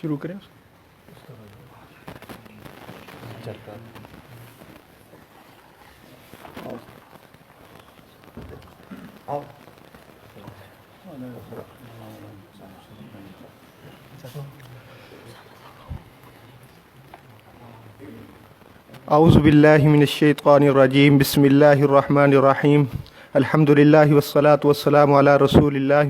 شروع کریں. اعوذ باللہ من الشیطان الرجیم. بسم اللہ الرحمن الرحیم. الحمد للہ والصلاة والسلام علی رسول اللہ.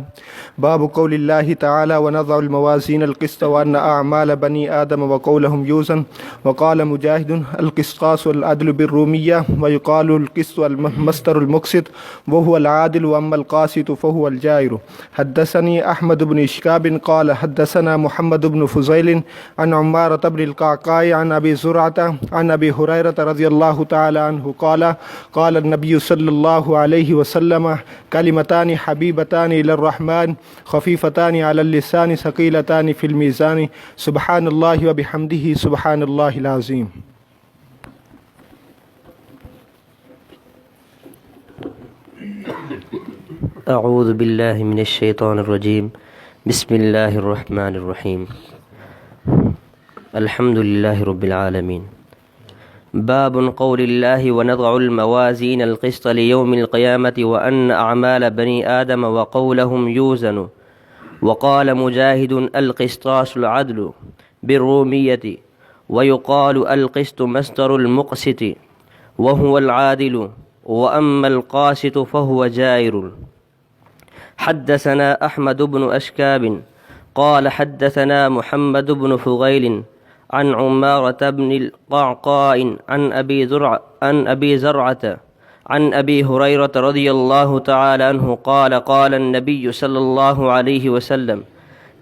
باب قول اللہ تعالی ونضع الموازین القسط وان اعمال بنی آدم وقولهم یوزن. وقال مجاہد القسطاس والعدل بالرومیہ ویقال القسط المصدر المقسط وهو العادل واما القاسط فهو الجائر. حدثني احمد بن اشکاب قال حدثنا محمد بن فضیل عن عمارة بن القعقاع عن ابی زرعة عن ابی ہریرة رضی اللہ تعالی عنہ قال قال النبی صلی اللہ علیہ وسلم کلمتان حبیبتان الی الرحمن خفیفتان علی اللسان ثقیلتان فی المیزان سبحان اللہ وبحمدہ سبحان اللہ العظیم. اعوذ باللہ من الشیطان الرجیم. بسم اللہ الرحمن الرحیم. الحمد للہ رب العالمین. باب قول اللہ ونضع الموازین القسط لیوم القیامة وأن أعمال بني آدم وقولهم يوزن. وقال مجاهد القسطاس العدل بالرومية ويقال القسط مصدر المقسط وهو العادل وأما القاسط فهو جائر. حدثنا أحمد بن أشكاب قال حدثنا محمد بن فضيل عن عمارة بن القعقاع عن أبي زرعة عن أبي هريرة رضي الله تعالى عنه قال قال النبي صلى الله عليه وسلم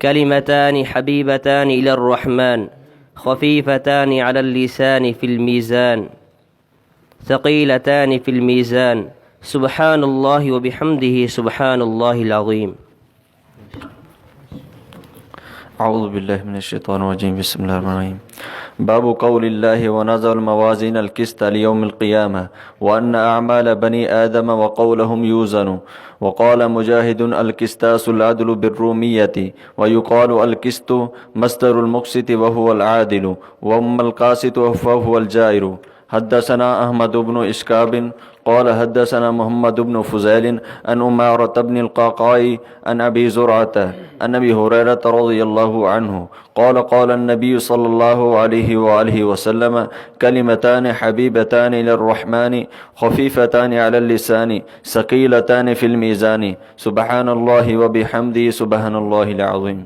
كلمتان حبيبتان إلى الرحمن خفيفتان على اللسان في الميزان ثقيلتان في الميزان سبحان الله وبحمده سبحان الله العظيم. اعوذ باللہ من الشیطان الرجیم. بسم اللہ الرحمن الرحیم. باب قول اللہ ونضع الموازین القسط لیوم القیامة وأن أعمال بني آدم وقولهم يوزن. وقال مجاهد القسطاس العدل بالرومية ويقال القسط مصدر المقسط وهو العادل وأما القاسط فهو الجائر. حدثنا أحمد بن إشكاب قال حدثنا محمد بن فضيل عن عمارة بن القعقاع عن أبي زرعة عن أبي هريرة رضي الله عنه قال قال النبي صلى الله عليه وآله وسلم كلمتان حبيبتان إلى الرحمن خفيفتان على اللسان ثقيلتان في الميزان سبحان الله وبحمده سبحان الله العظيم.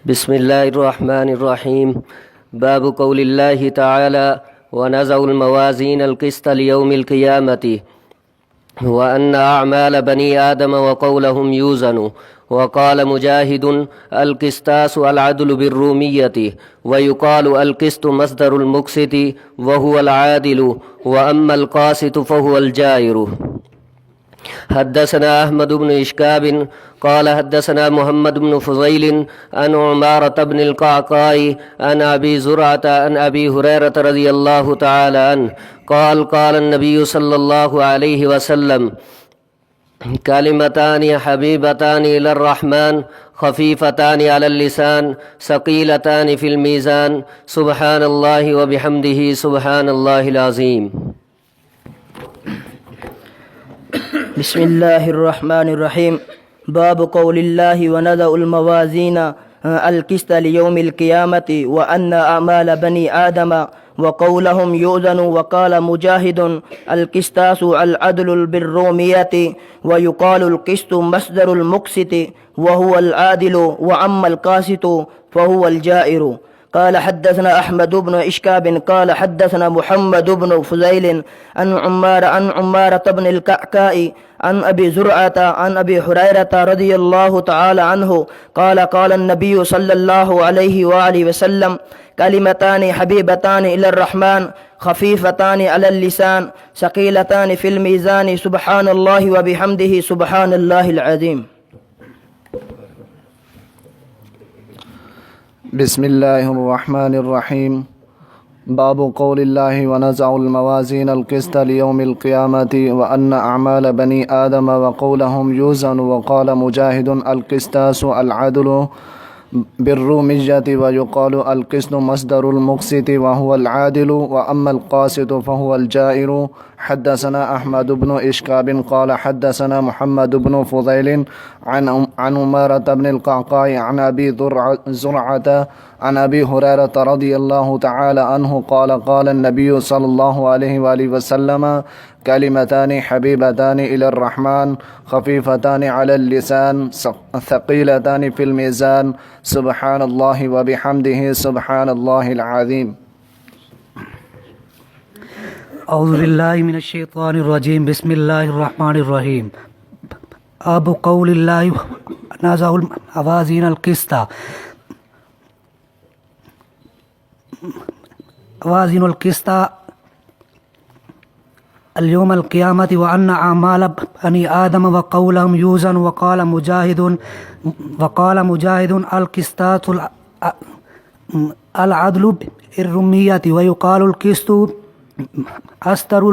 بسم اللہ الرحمن الرحیم. باب قول اللہ تعالی ونضع الموازین القسط لیوم القیامة وأن أعمال بني آدم وقولهم يوزن. وقال مجاهد القسطاس العدل بالرومية ويقال القسط مصدر المقسط وهو العادل وأما القاسط فهو الجائر. حدثنا أحمد بن إشكاب قال حدثنا محمد بن فضيل عن عمارة بن القعقاع عن أبي زرعة عن أبي هريرة رضي الله تعالى عنه قال قال النبي صلى الله عليه وسلم كلمتان حبيبتان إلى الرحمن خفيفتان على اللسان ثقيلتان في الميزان سبحان الله وبحمده سبحان الله العظيم. بسم اللہ الرحمن الرحیم. باب قول اللہ ونضع الموازین القسط لیوم القیامة وأن أعمال بني آدم وقولهم يؤذن. وقال مجاهد القسطاس العدل بالرومية ويقال القسط مصدر المقسط وهو العادل وأما القاسط فهو الجائر. قال حدثنا أحمد بن إشكاب قال حدثنا محمد بن فضيل عن عمارة بن القعقاع عن أبي زرعة عن أبي هريرة رضي الله تعالى عنه قال قال النبي صلى الله عليه وآله وسلم كلمتان حبيبتان إلى الرحمن خفيفتان على اللسان ثقيلتان في الميزان سبحان الله وبحمده سبحان الله العظيم. بسم اللہ الرحمن الرحیم. باب قول الله ونزع الموازين القسط ليوم القيامة وأن أعمال بني آدم وقولهم يوزن. وقال مجاهد القسطاس العدل بالرومية ويقال القسط مصدر المقسط وهو العادل وأما القاسط فهو الجائر. حدثنا أحمد بن إشكاب قال حدثنا محمد بن فضيل عن عمارة بن القعقاع عن أبي زرعة عن أبي هريرة رضي الله تعالى عنه قال قال النبي صلى الله عليه وآله وسلم كلمتان حبيبتان إلى الرحمن خفيفتان على اللسان ثقيلتان في الميزان سبحان الله وبحمده سبحان الله العظيم. اعوذ باللہ من الشیطان الرجیم بسم اللہ الرحمن الرحیم. باب قول اللہ نزع الموازین القسط. موازین القسط اليوم القيامة وأن أعمال بني آدم وقولهم يوزن. وقال مجاهد القسطاس العدل بالرومية ويقال القسط أستر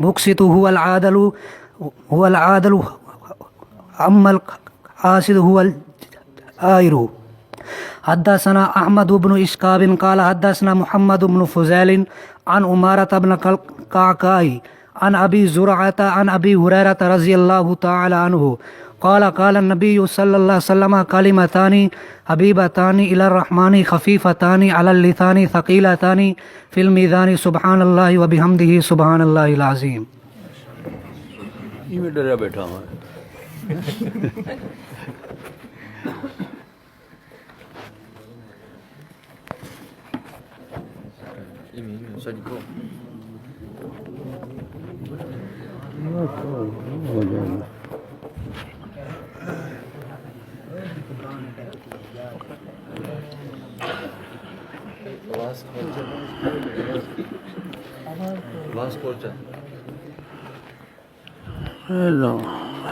المقسط هو العادل أما القاسط هو الجائر. حدثنا أحمد بن إشكاب قال حدثنا محمد بن فضيل عن عمارة بن القعقاع عن أبي زرعة عن أبي هريرة رضي الله تعالى عنه قال قال النبي صلى الله عليه وسلم كلمتان حبيبتان إلى الرحمن خفيفتان على اللسان ثقيلتان في الميزان سبحان الله وبحمده سبحان الله العظيم. میں ڈرا بیٹھا ہوں.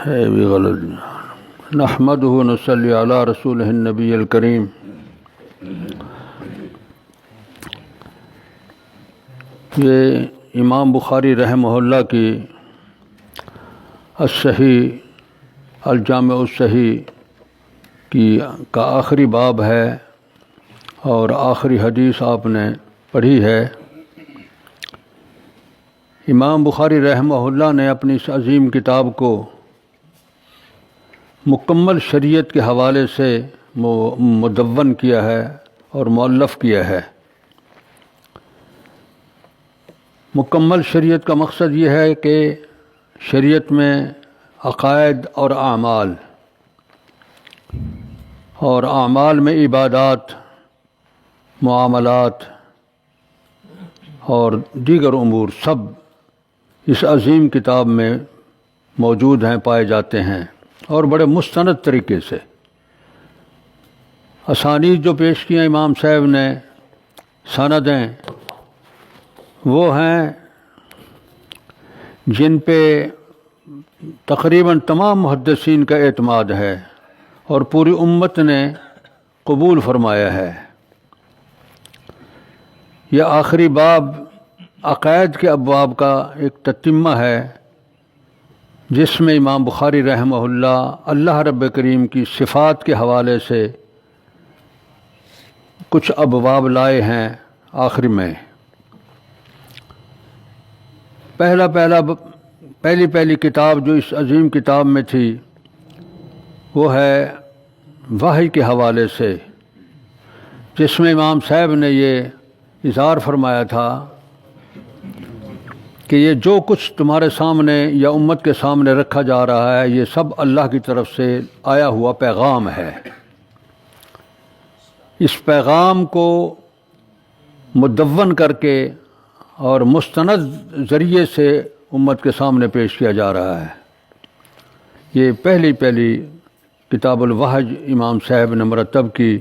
ہے بھی غلط. نحمدہ ونصلی علی رسولہ النبی الکریم. یہ امام بخاری رحمہ اللہ کی الصحیح الجامع الصحیح کا آخری باب ہے اور آخری حدیث آپ نے پڑھی ہے. امام بخاری رحمہ اللہ نے اپنی اس عظیم کتاب کو مکمل شریعت کے حوالے سے مدون کیا ہے اور مؤلف کیا ہے. مکمل شریعت کا مقصد یہ ہے کہ شریعت میں عقائد اور اعمال میں عبادات، معاملات اور دیگر امور سب اس عظیم کتاب میں موجود ہیں، پائے جاتے ہیں اور بڑے مستند طریقے سے. اسانید جو پیش کیا امام صاحب نے، سندیں، وہ ہیں جن پہ تقریباً تمام محدثین کا اعتماد ہے اور پوری امت نے قبول فرمایا ہے. یہ آخری باب عقائد کے ابواب کا ایک تتمہ ہے جس میں امام بخاری رحمہ اللہ رب کریم کی صفات کے حوالے سے کچھ ابواب لائے ہیں. آخر میں پہلی کتاب جو اس عظیم کتاب میں تھی وہ ہے وحی کے حوالے سے، جس میں امام صاحب نے یہ اظہار فرمایا تھا کہ یہ جو کچھ تمہارے سامنے یا امت کے سامنے رکھا جا رہا ہے یہ سب اللہ کی طرف سے آیا ہوا پیغام ہے. اس پیغام کو مدون کر کے اور مستند ذریعے سے امت کے سامنے پیش کیا جا رہا ہے. یہ پہلی کتاب الوحج امام صاحب نے مرتب کی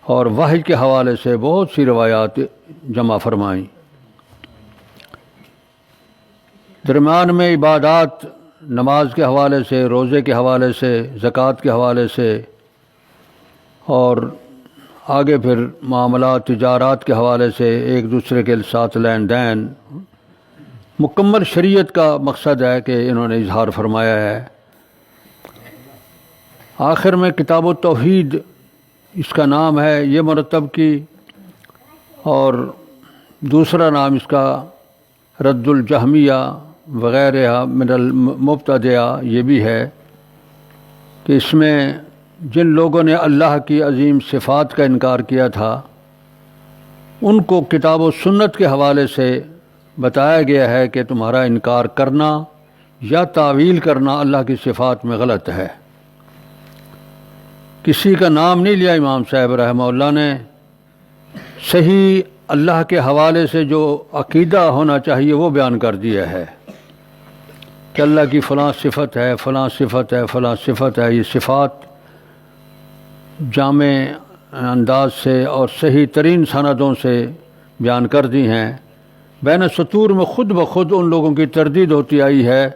اور وحج کے حوالے سے بہت سی روایات جمع فرمائیں. درمیان میں عبادات، نماز کے حوالے سے، روزے کے حوالے سے، زکوٰۃ کے حوالے سے اور آگے پھر معاملات تجارات کے حوالے سے ایک دوسرے کے ساتھ لین دین، مکمل شریعت کا مقصد ہے کہ انہوں نے اظہار فرمایا ہے۔ آخر میں کتاب التوحید اس کا نام ہے، یہ مرتب کی، اور دوسرا نام اس کا رد الجہمیہ وغیرہ من المبتدعہ یہ بھی ہے، کہ اس میں جن لوگوں نے اللہ کی عظیم صفات کا انکار کیا تھا ان کو کتاب و سنت کے حوالے سے بتایا گیا ہے کہ تمہارا انکار کرنا یا تعویل کرنا اللہ کی صفات میں غلط ہے۔ کسی کا نام نہیں لیا امام صاحب رحمہ اللہ نے، صحیح اللہ کے حوالے سے جو عقیدہ ہونا چاہیے وہ بیان کر دیا ہے کہ اللہ کی فلاں صفت ہے، فلاں صفت ہے، فلاں صفت ہے۔ یہ صفات جامع انداز سے اور صحیح ترین سندوں سے بیان کر دی ہیں۔ بین سطور میں خود بخود ان لوگوں کی تردید ہوتی آئی ہے،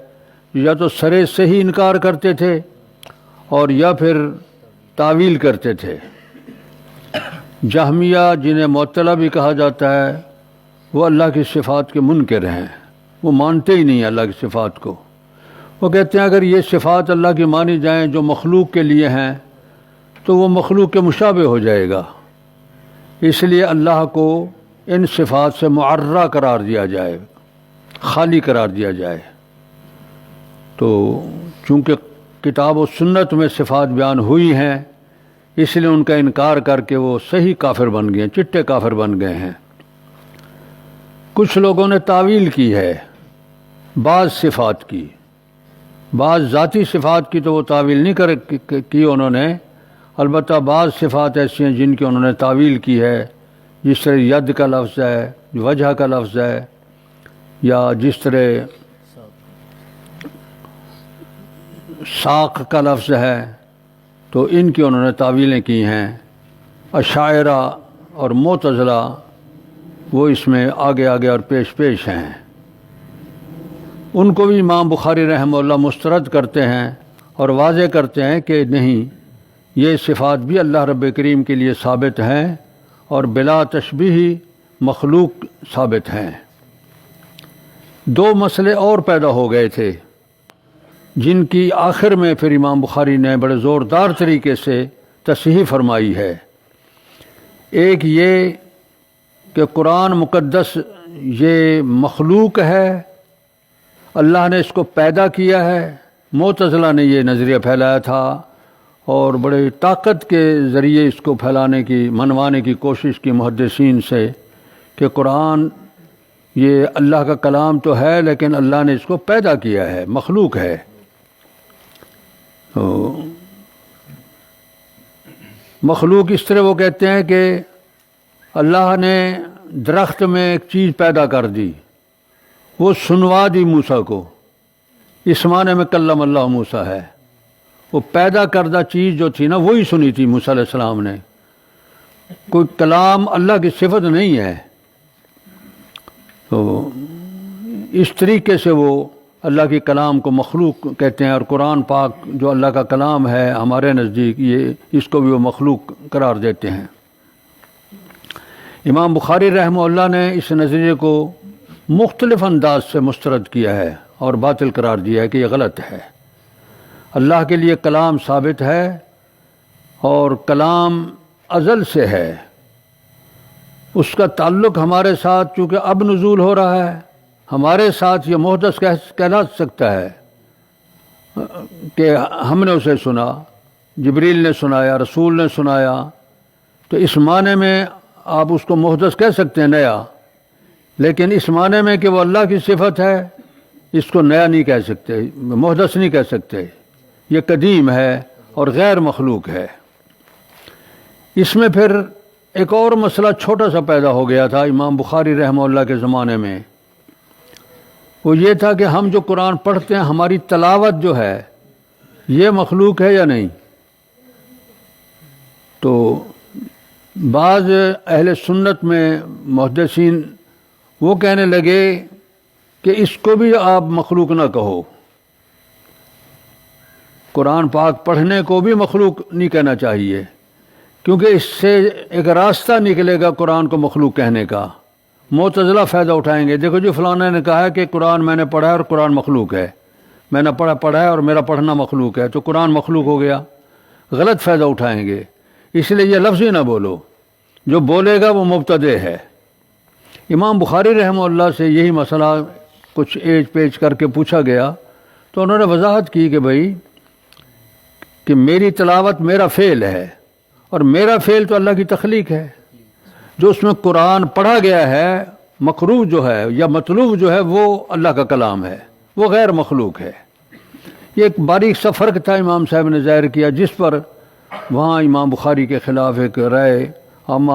یا تو سرے سے ہی انکار کرتے تھے اور یا پھر تعویل کرتے تھے۔ جہمیہ جنہیں معطلہ بھی کہا جاتا ہے وہ اللہ کی صفات کے منکر ہیں، وہ مانتے ہی نہیں اللہ کی صفات کو۔ وہ کہتے ہیں اگر یہ صفات اللہ کی مانی جائیں جو مخلوق کے لیے ہیں تو وہ مخلوق کے مشابہ ہو جائے گا، اس لیے اللہ کو ان صفات سے معرہ قرار دیا جائے، خالی قرار دیا جائے۔ تو چونکہ کتاب و سنت میں صفات بیان ہوئی ہیں اس لیے ان کا انکار کر کے وہ صحیح کافر بن گئے ہیں، چٹے کافر بن گئے ہیں۔ کچھ لوگوں نے تعویل کی ہے بعض صفات کی، بعض ذاتی صفات کی تو وہ تعویل نہیں کی انہوں نے، البتہ بعض صفات ایسی ہیں جن کی انہوں نے تعویل کی ہے، جس طرح ید کا لفظ ہے، وجہ کا لفظ ہے، یا جس طرح ساق کا لفظ ہے، تو ان کی انہوں نے تعویلیں کی ہیں۔ اشاعرہ اور معتزلہ وہ اس میں آگے آگے اور پیش پیش ہیں، ان کو بھی امام بخاری رحمہ اللہ مسترد کرتے ہیں اور واضح کرتے ہیں کہ نہیں، یہ صفات بھی اللہ رب کریم کے لیے ثابت ہیں اور بلا تشبیہ مخلوق ثابت ہیں۔ دو مسئلے اور پیدا ہو گئے تھے جن کی آخر میں پھر امام بخاری نے بڑے زوردار طریقے سے تصحیح فرمائی ہے۔ ایک یہ کہ قرآن مقدس یہ مخلوق ہے، اللہ نے اس کو پیدا کیا ہے۔ معتزلہ نے یہ نظریہ پھیلایا تھا اور بڑے طاقت کے ذریعے اس کو پھیلانے کی، منوانے کی کوشش کی محدثین سے کہ قرآن یہ اللہ کا کلام تو ہے لیکن اللہ نے اس کو پیدا کیا ہے، مخلوق ہے۔ تو مخلوق اس طرح وہ کہتے ہیں کہ اللہ نے درخت میں ایک چیز پیدا کر دی، وہ سنوا دی موسیٰ کو، اس معنی میں کلم اللہ موسیٰ ہے، وہ پیدا کردہ چیز جو تھی نا وہی سنی تھی موسیٰ علیہ السلام نے، کوئی کلام اللہ کی صفت نہیں ہے۔ تو اس طریقے سے وہ اللہ کے کلام کو مخلوق کہتے ہیں، اور قرآن پاک جو اللہ کا کلام ہے ہمارے نزدیک یہ اس کو بھی وہ مخلوق قرار دیتے ہیں۔ امام بخاری رحمہ اللہ نے اس نظریے کو مختلف انداز سے مسترد کیا ہے اور باطل قرار دیا ہے کہ یہ غلط ہے۔ اللہ کے لیے کلام ثابت ہے اور کلام ازل سے ہے، اس کا تعلق ہمارے ساتھ چونکہ اب نزول ہو رہا ہے، ہمارے ساتھ یہ محدث کہلا سکتا ہے کہ ہم نے اسے سنا، جبریل نے سنایا، رسول نے سنایا، تو اس معنی میں آپ اس کو محدث کہہ سکتے ہیں، نیا، لیکن اس معنی میں کہ وہ اللہ کی صفت ہے اس کو نیا نہیں کہہ سکتے، محدث نہیں کہہ سکتے، یہ قدیم ہے اور غیر مخلوق ہے۔ اس میں پھر ایک اور مسئلہ چھوٹا سا پیدا ہو گیا تھا امام بخاری رحمہ اللہ کے زمانے میں، وہ یہ تھا کہ ہم جو قرآن پڑھتے ہیں ہماری تلاوت جو ہے یہ مخلوق ہے یا نہیں۔ تو بعض اہل سنت میں محدثین وہ کہنے لگے کہ اس کو بھی آپ مخلوق نہ کہو، قرآن پاک پڑھنے کو بھی مخلوق نہیں کہنا چاہیے، کیونکہ اس سے ایک راستہ نکلے گا قرآن کو مخلوق کہنے کا۔ معتزلہ فائدہ اٹھائیں گے، دیکھو جی فلاں نے کہا ہے کہ قرآن میں نے پڑھا ہے اور قرآن مخلوق ہے، میں نے پڑھا ہے اور میرا پڑھنا مخلوق ہے، تو قرآن مخلوق ہو گیا، غلط فائدہ اٹھائیں گے۔ اس لیے یہ لفظ ہی نہ بولو، جو بولے گا وہ مبتدع ہے۔ امام بخاری رحمہ اللہ سے یہی مسئلہ کچھ ایج پیچ کر کے پوچھا گیا تو انہوں نے وضاحت کی کہ بھائی کہ میری تلاوت میرا فعل ہے، اور میرا فعل تو اللہ کی تخلیق ہے۔ جو اس میں قرآن پڑھا گیا ہے، مقروء جو ہے یا مطلوب جو ہے، وہ اللہ کا کلام ہے، وہ غیر مخلوق ہے۔ یہ ایک باریک سا فرق تھا امام صاحب نے ظاہر کیا، جس پر وہاں امام بخاری کے خلاف ایک رائے عامہ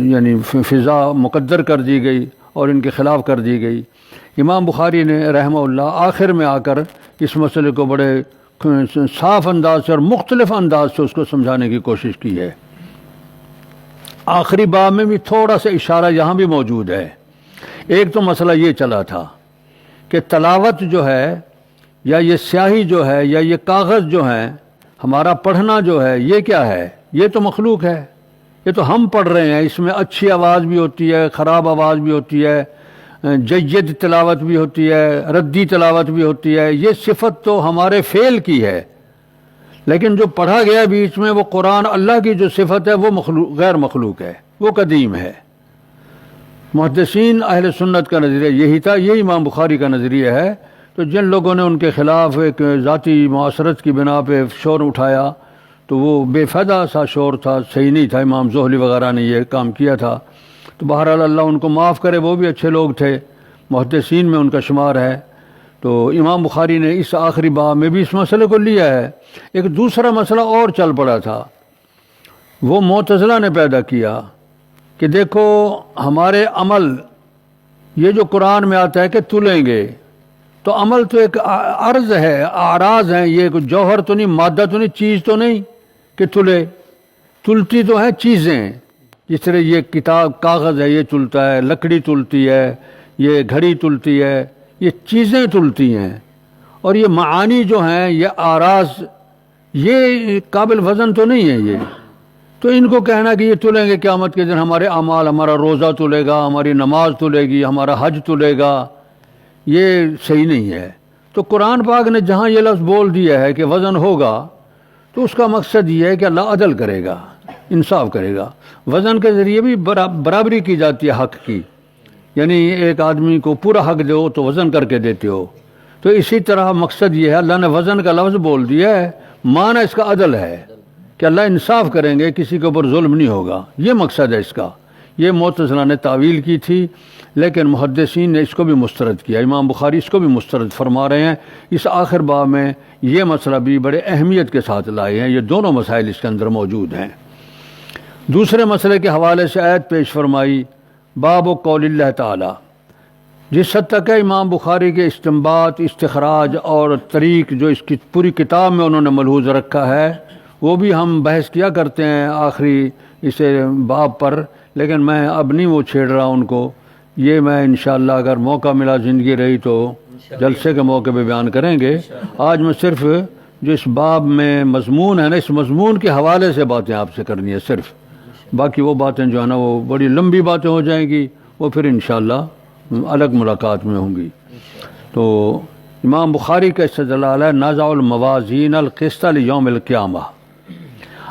یعنی فضا مقدر کر دی گئی اور ان کے خلاف کر دی گئی۔ امام بخاری نے رحمہ اللہ آخر میں آ کر اس مسئلے کو بڑے صاف انداز سے اور مختلف انداز سے اس کو سمجھانے کی کوشش کی ہے۔ آخری باب میں بھی تھوڑا سا اشارہ یہاں بھی موجود ہے۔ ایک تو مسئلہ یہ چلا تھا کہ تلاوت جو ہے یا یہ سیاہی جو ہے یا یہ کاغذ جو ہیں، ہمارا پڑھنا جو ہے یہ کیا ہے؟ یہ تو مخلوق ہے، یہ تو ہم پڑھ رہے ہیں، اس میں اچھی آواز بھی ہوتی ہے، خراب آواز بھی ہوتی ہے، جید تلاوت بھی ہوتی ہے، ردی تلاوت بھی ہوتی ہے، یہ صفت تو ہمارے فعل کی ہے، لیکن جو پڑھا گیا بیچ میں وہ قرآن اللہ کی جو صفت ہے وہ غیر مخلوق ہے، وہ قدیم ہے۔ محدثین اہل سنت کا نظریہ یہی تھا، یہی امام بخاری کا نظریہ ہے۔ تو جن لوگوں نے ان کے خلاف ایک ذاتی معاصرت کی بنا پہ شور اٹھایا تو وہ بے فائدہ سا شور تھا، صحیح نہیں تھا، امام زہلی وغیرہ نے یہ کام کیا تھا۔ تو بہرحال اللہ ان کو معاف کرے، وہ بھی اچھے لوگ تھے، محدثین میں ان کا شمار ہے۔ تو امام بخاری نے اس آخری باب میں بھی اس مسئلے کو لیا ہے۔ ایک دوسرا مسئلہ اور چل پڑا تھا، وہ معتزلہ نے پیدا کیا کہ دیکھو ہمارے عمل، یہ جو قرآن میں آتا ہے کہ تلیں گے، تو عمل تو ایک عرض ہے، اعراض ہیں، یہ کوئی جوہر تو نہیں، مادہ تو نہیں، چیز تو نہیں کہ تلتی تو ہیں چیزیں، جس طرح یہ کتاب کاغذ ہے یہ تلتا ہے، لکڑی تلتی ہے، یہ گھڑی تلتی ہے، یہ چیزیں تلتی ہیں، اور یہ معانی جو ہیں یہ اعراض، یہ قابل وزن تو نہیں ہے یہ۔ تو ان کو کہنا کہ یہ تلیں گے قیامت کے دن ہمارے اعمال، ہمارا روزہ تلے گا، ہماری نماز تلے گی، ہمارا حج تلے گا، یہ صحیح نہیں ہے۔ تو قرآن پاک نے جہاں یہ لفظ بول دیا ہے کہ وزن ہوگا، تو اس کا مقصد یہ ہے کہ اللہ عدل کرے گا، انصاف کرے گا۔ وزن کے ذریعے بھی برابری کی جاتی ہے حق کی، یعنی ایک آدمی کو پورا حق دو تو وزن کر کے دیتے ہو، تو اسی طرح مقصد یہ ہے، اللہ نے وزن کا لفظ بول دیا ہے، معنی اس کا عدل ہے کہ اللہ انصاف کریں گے، کسی کے اوپر ظلم نہیں ہوگا، یہ مقصد ہے اس کا۔ یہ معتزلہ نے تعویل کی تھی، لیکن محدثین نے اس کو بھی مسترد کیا، امام بخاری اس کو بھی مسترد فرما رہے ہیں۔ اس آخر باب میں یہ مسئلہ بھی بڑے اہمیت کے ساتھ لائے ہیں، یہ دونوں مسائل اس کے اندر موجود ہیں۔ دوسرے مسئلے کے حوالے سے آیت پیش فرمائی، باب و قول اللہ تعالی، جس حد تک ہے امام بخاری کے استنباط، استخراج اور طریق جو اس کی پوری کتاب میں انہوں نے ملحوظ رکھا ہے، وہ بھی ہم بحث کیا کرتے ہیں آخری اس باب پر، لیکن میں اب نہیں وہ چھیڑ رہا ان کو، یہ میں انشاءاللہ اگر موقع ملا، زندگی رہی تو جلسے کے موقع پہ بیان کریں گے۔ آج میں صرف جو اس باب میں مضمون ہے نا، اس مضمون کے حوالے سے باتیں آپ سے کرنی ہے صرف، باقی وہ باتیں جو ہے نا وہ بڑی لمبی باتیں ہو جائیں گی، وہ پھر انشاءاللہ الگ ملاقات میں ہوں گی۔ تو امام بخاری کا استدلال ہے، نازع الموازین القسط لیوم القیامہ۔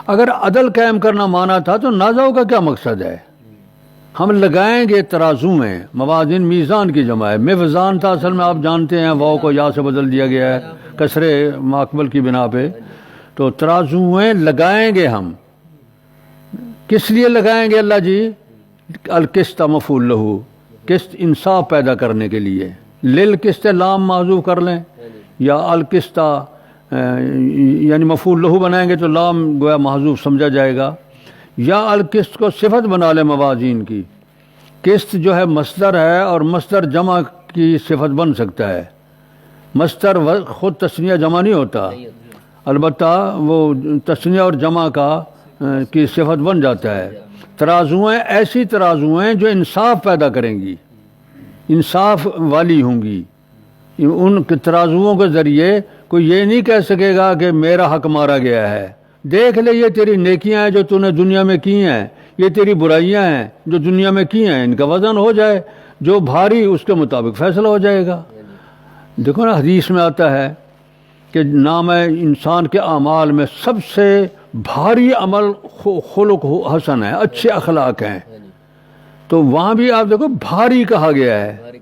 اگر عدل قائم کرنا مانا تھا تو نازع کا کیا مقصد ہے؟ ہم لگائیں گے ترازو میں، موازین میزان کی جمع ہے، میوزان تھا اصل میں، آپ جانتے ہیں واو کو یا سے بدل دیا گیا ہے کسرے ماقبل کی بنا پہ۔ تو ترازویں لگائیں گے ہم، کس لیے لگائیں گے اللہ جی؟ القسط مفعول لہو، قسط انصاف پیدا کرنے کے لیے، للقسط لام محذوف کر لیں، یا القسط یعنی مفعول لہو بنائیں گے تو لام گویا محذوف سمجھا جائے گا، یا القسط کو صفت بنا لیں موازین کی۔ قسط جو ہے مصدر ہے، اور مصدر جمع کی صفت بن سکتا ہے، مصدر خود تثنیہ جمع نہیں ہوتا، البتہ وہ تثنیہ اور جمع کی صفت بن جاتا ہے۔ ترازویں ایسی ترازویں جو انصاف پیدا کریں گی، انصاف والی ہوں گی، ان ترازوؤں کے ذریعے کوئی یہ نہیں کہہ سکے گا کہ میرا حق مارا گیا ہے، دیکھ لے یہ تیری نیکیاں ہیں جو تو نے دنیا میں کی ہیں، یہ تیری برائیاں ہیں جو دنیا میں کی ہیں، ان کا وزن ہو جائے، جو بھاری اس کے مطابق فیصلہ ہو جائے گا۔ دیکھو نا حدیث میں آتا ہے کہ نام انسان کے اعمال میں سب سے بھاری عمل خلق حسن ہے، اچھے اخلاق ہیں، تو وہاں بھی آپ دیکھو بھاری کہا گیا ہے۔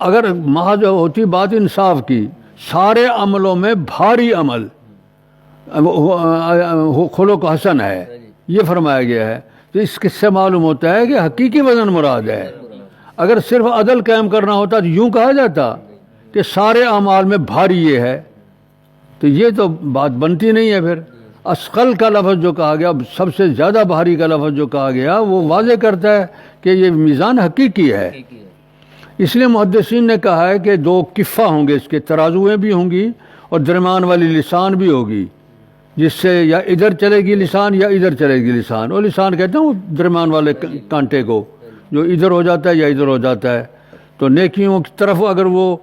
اگر محض ہوتی بات انصاف کی، سارے عملوں میں بھاری عمل خلق حسن ہے یہ فرمایا گیا ہے، تو اس سے معلوم ہوتا ہے کہ حقیقی وزن مراد ہے۔ اگر صرف عدل قائم کرنا ہوتا تو یوں کہا جاتا کہ سارے اعمال میں بھاری یہ ہے، تو یہ تو بات بنتی نہیں ہے۔ پھر اسقل کا لفظ جو کہا گیا، سب سے زیادہ بھاری کا لفظ جو کہا گیا، وہ واضح کرتا ہے کہ یہ میزان حقیقی ہے۔ اس لیے محدثین نے کہا ہے کہ دو کفہ ہوں گے، اس کے ترازویں بھی ہوں گی اور درمیان والی لسان بھی ہوگی، جس سے یا ادھر چلے گی لسان یا ادھر چلے گی لسان، اور لسان کہتے ہیں وہ درمیان والے کانٹے کو، جو ادھر ہو جاتا ہے یا ادھر ہو جاتا ہے۔ تو نیکیوں کی طرف اگر وہ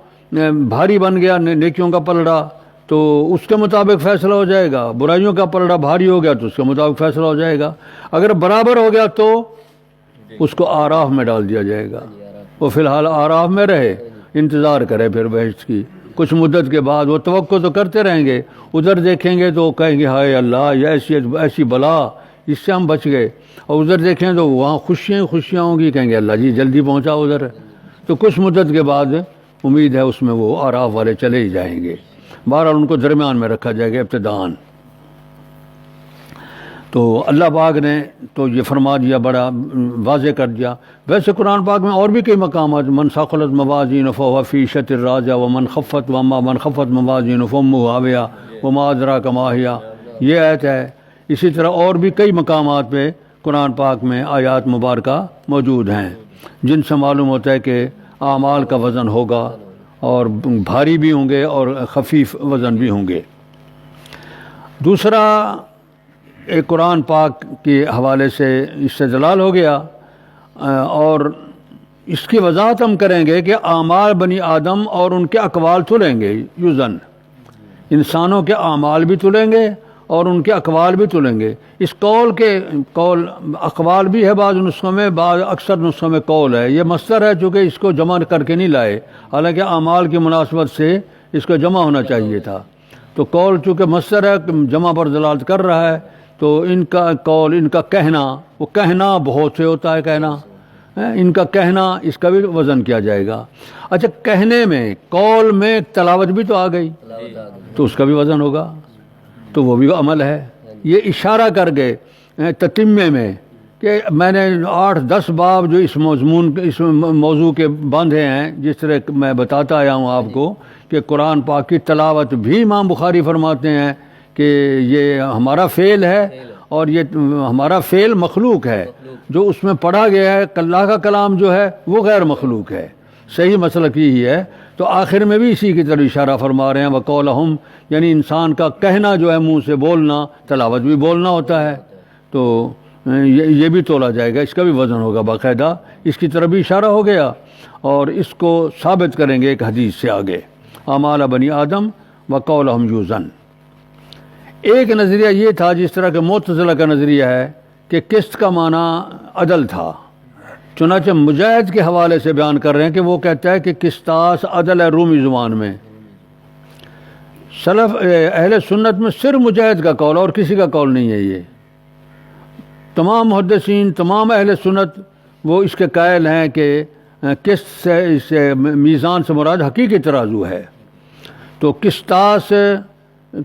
بھاری بن گیا نیکیوں کا پلڑا تو اس کے مطابق فیصلہ ہو جائے گا، برائیوں کا پلڑا بھاری ہو گیا تو اس کے مطابق فیصلہ ہو جائے گا، اگر برابر ہو گیا تو اس کو آراف میں ڈال دیا جائے گا، وہ فی الحال آراف میں رہے، انتظار کرے پھر بہشت کی، کچھ مدت کے بعد وہ توقع تو کرتے رہیں گے، ادھر دیکھیں گے تو کہیں گے ہائے اللہ یہ ایسی بلا، اس سے ہم بچ گئے، اور ادھر دیکھیں تو وہاں خوشیاں ہوں گی، کہیں گے اللہ جی جلدی پہنچا ادھر، تو کچھ مدت کے بعد امید ہے اس میں وہ آراف والے چلے ہی جائیں گے۔ بہرحال ان کو درمیان میں رکھا جائے گا ابتداءً۔ تو اللہ پاک نے تو یہ فرما دیا، بڑا واضح کر دیا۔ ویسے قرآن پاک میں اور بھی کئی مقامات، من ثقلت موازینہ فہو فی عیشۃ راضیہ ومن خفت واما من خفت موازینہ فامہ ہاویہ وما ادراک ما ہی، یہ آیت ہے۔ اسی طرح اور بھی کئی مقامات پہ قرآن پاک میں آیات مبارکہ موجود ہیں جن سے معلوم ہوتا ہے کہ اعمال کا وزن ہوگا، اور بھاری بھی ہوں گے اور خفیف وزن بھی ہوں گے۔ دوسرا ایک قرآن پاک کے حوالے سے اس سے دلال ہو گیا، اور اس کی وضاحت ہم کریں گے کہ اعمال بنی آدم اور ان کے اقوال تلیں گے، یوزن انسانوں کے اعمال بھی تلیں گے اور ان کے اقوال بھی تلیں گے۔ اس قول اقوال بھی ہے بعض نسخوں میں، بعض اکثر نسخوں میں قول ہے، یہ مصدر ہے چونکہ اس کو جمع کر کے نہیں لائے، حالانکہ اعمال کی مناسبت سے اس کو جمع ہونا چاہیے تھا، تو قول چونکہ مصدر ہے جمع پر دلالت کر رہا ہے، تو ان کا قول، ان کا کہنا، وہ کہنا بہت سے ہوتا ہے کہنا، ان کا کہنا، اس کا بھی وزن کیا جائے گا۔ اچھا کہنے میں، قول میں تلاوت بھی تو آ گئی تو اس کا بھی وزن ہوگا، تو وہ بھی عمل ہے۔ یہ اشارہ کر گئے تتمے میں کہ میں نے 8-10 باب جو اس موضوع کے باندھے ہیں، جس طرح میں بتاتا آیا ہوں آپ کو کہ قرآن پاک کی تلاوت بھی امام بخاری فرماتے ہیں کہ یہ ہمارا فعل ہے، اور یہ ہمارا فعل مخلوق ہے، جو اس میں پڑھا گیا ہے اللہ کا کلام جو ہے وہ غیر مخلوق ہے، صحیح مسلک یہی ہے۔ تو آخر میں بھی اسی کی طرف اشارہ فرما رہے ہیں، وقولہم، یعنی انسان کا کہنا جو ہے منہ سے بولنا، تلاوت بھی بولنا ہوتا ہے، تو یہ بھی تولا جائے گا، اس کا بھی وزن ہوگا باقاعدہ، اس کی طرف بھی اشارہ ہو گیا، اور اس کو ثابت کریں گے ایک حدیث سے آگے، اعمال بنی آدم وقولہم یوزن۔ ایک نظریہ یہ تھا جس طرح کہ معتزلہ کا نظریہ ہے کہ قسط کا معنی عدل تھا، چنانچہ مجاہد کے حوالے سے بیان کر رہے ہیں کہ وہ کہتا ہے کہ قسطاس عدل ہے رومی زبان میں۔ سلف اہل سنت میں صرف مجاہد کا قول اور کسی کا قول نہیں ہے، یہ تمام محدثین، تمام اہل سنت وہ اس کے قائل ہیں کہ قسط سے میزان سے مراد حقیقی ترازو ہے۔ تو قسطاس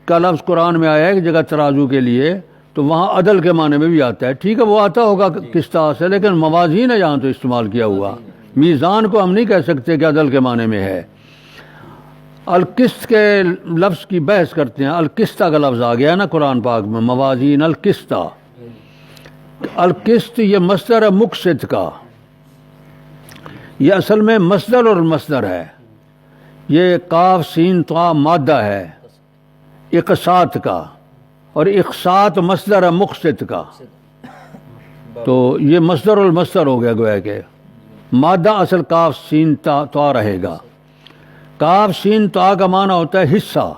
کا لفظ قرآن میں آیا ہے ایک جگہ ترازو کے لیے، تو وہاں عدل کے معنی میں بھی آتا ہے، ٹھیک ہے وہ آتا ہوگا قسطاس ہے، لیکن موازین ہے یہاں تو استعمال کیا ہوا، میزان کو ہم نہیں کہہ سکتے کہ عدل کے معنی میں ہے۔ القسط کے لفظ کی بحث کرتے ہیں، القسطہ کا لفظ آ گیا نا قرآن پاک میں، موازین القسطہ، القسط یہ مصدر ہے مقسط کا، یہ اصل میں مصدر اور مصدر ہے، یہ قاف سین طا مادہ ہے اقساط کا، اور اقساط مصدر ہے مقسط کا، تو یہ مصدر المصدر ہو گیا، گویا کہ مادہ اصل کاف سین تا رہے گا۔ کاف سین تا کا معنی ہوتا ہے حصہ،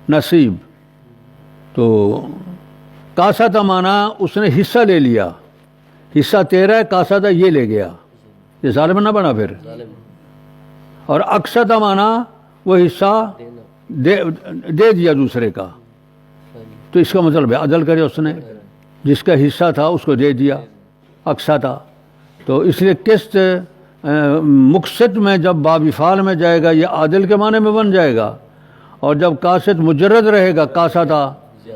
نصیب، تو کاسا مانا اس نے حصہ لے لیا، حصہ تیرا ہے، کاسا تھا یہ لے گیا، یہ ظالم نہ بنا پھر. اور اقسط مانا وہ حصہ دے دیا دوسرے کا، تو اس کا مطلب ہے عدل کرے، اس نے جس کا حصہ تھا اس کو دے دیا، اقسط تھا. تو اس لیے قسط مقسط میں جب باب افعال میں جائے گا یہ عادل کے معنی میں بن جائے گا، اور جب قاسط مجرد رہے گا قاسطا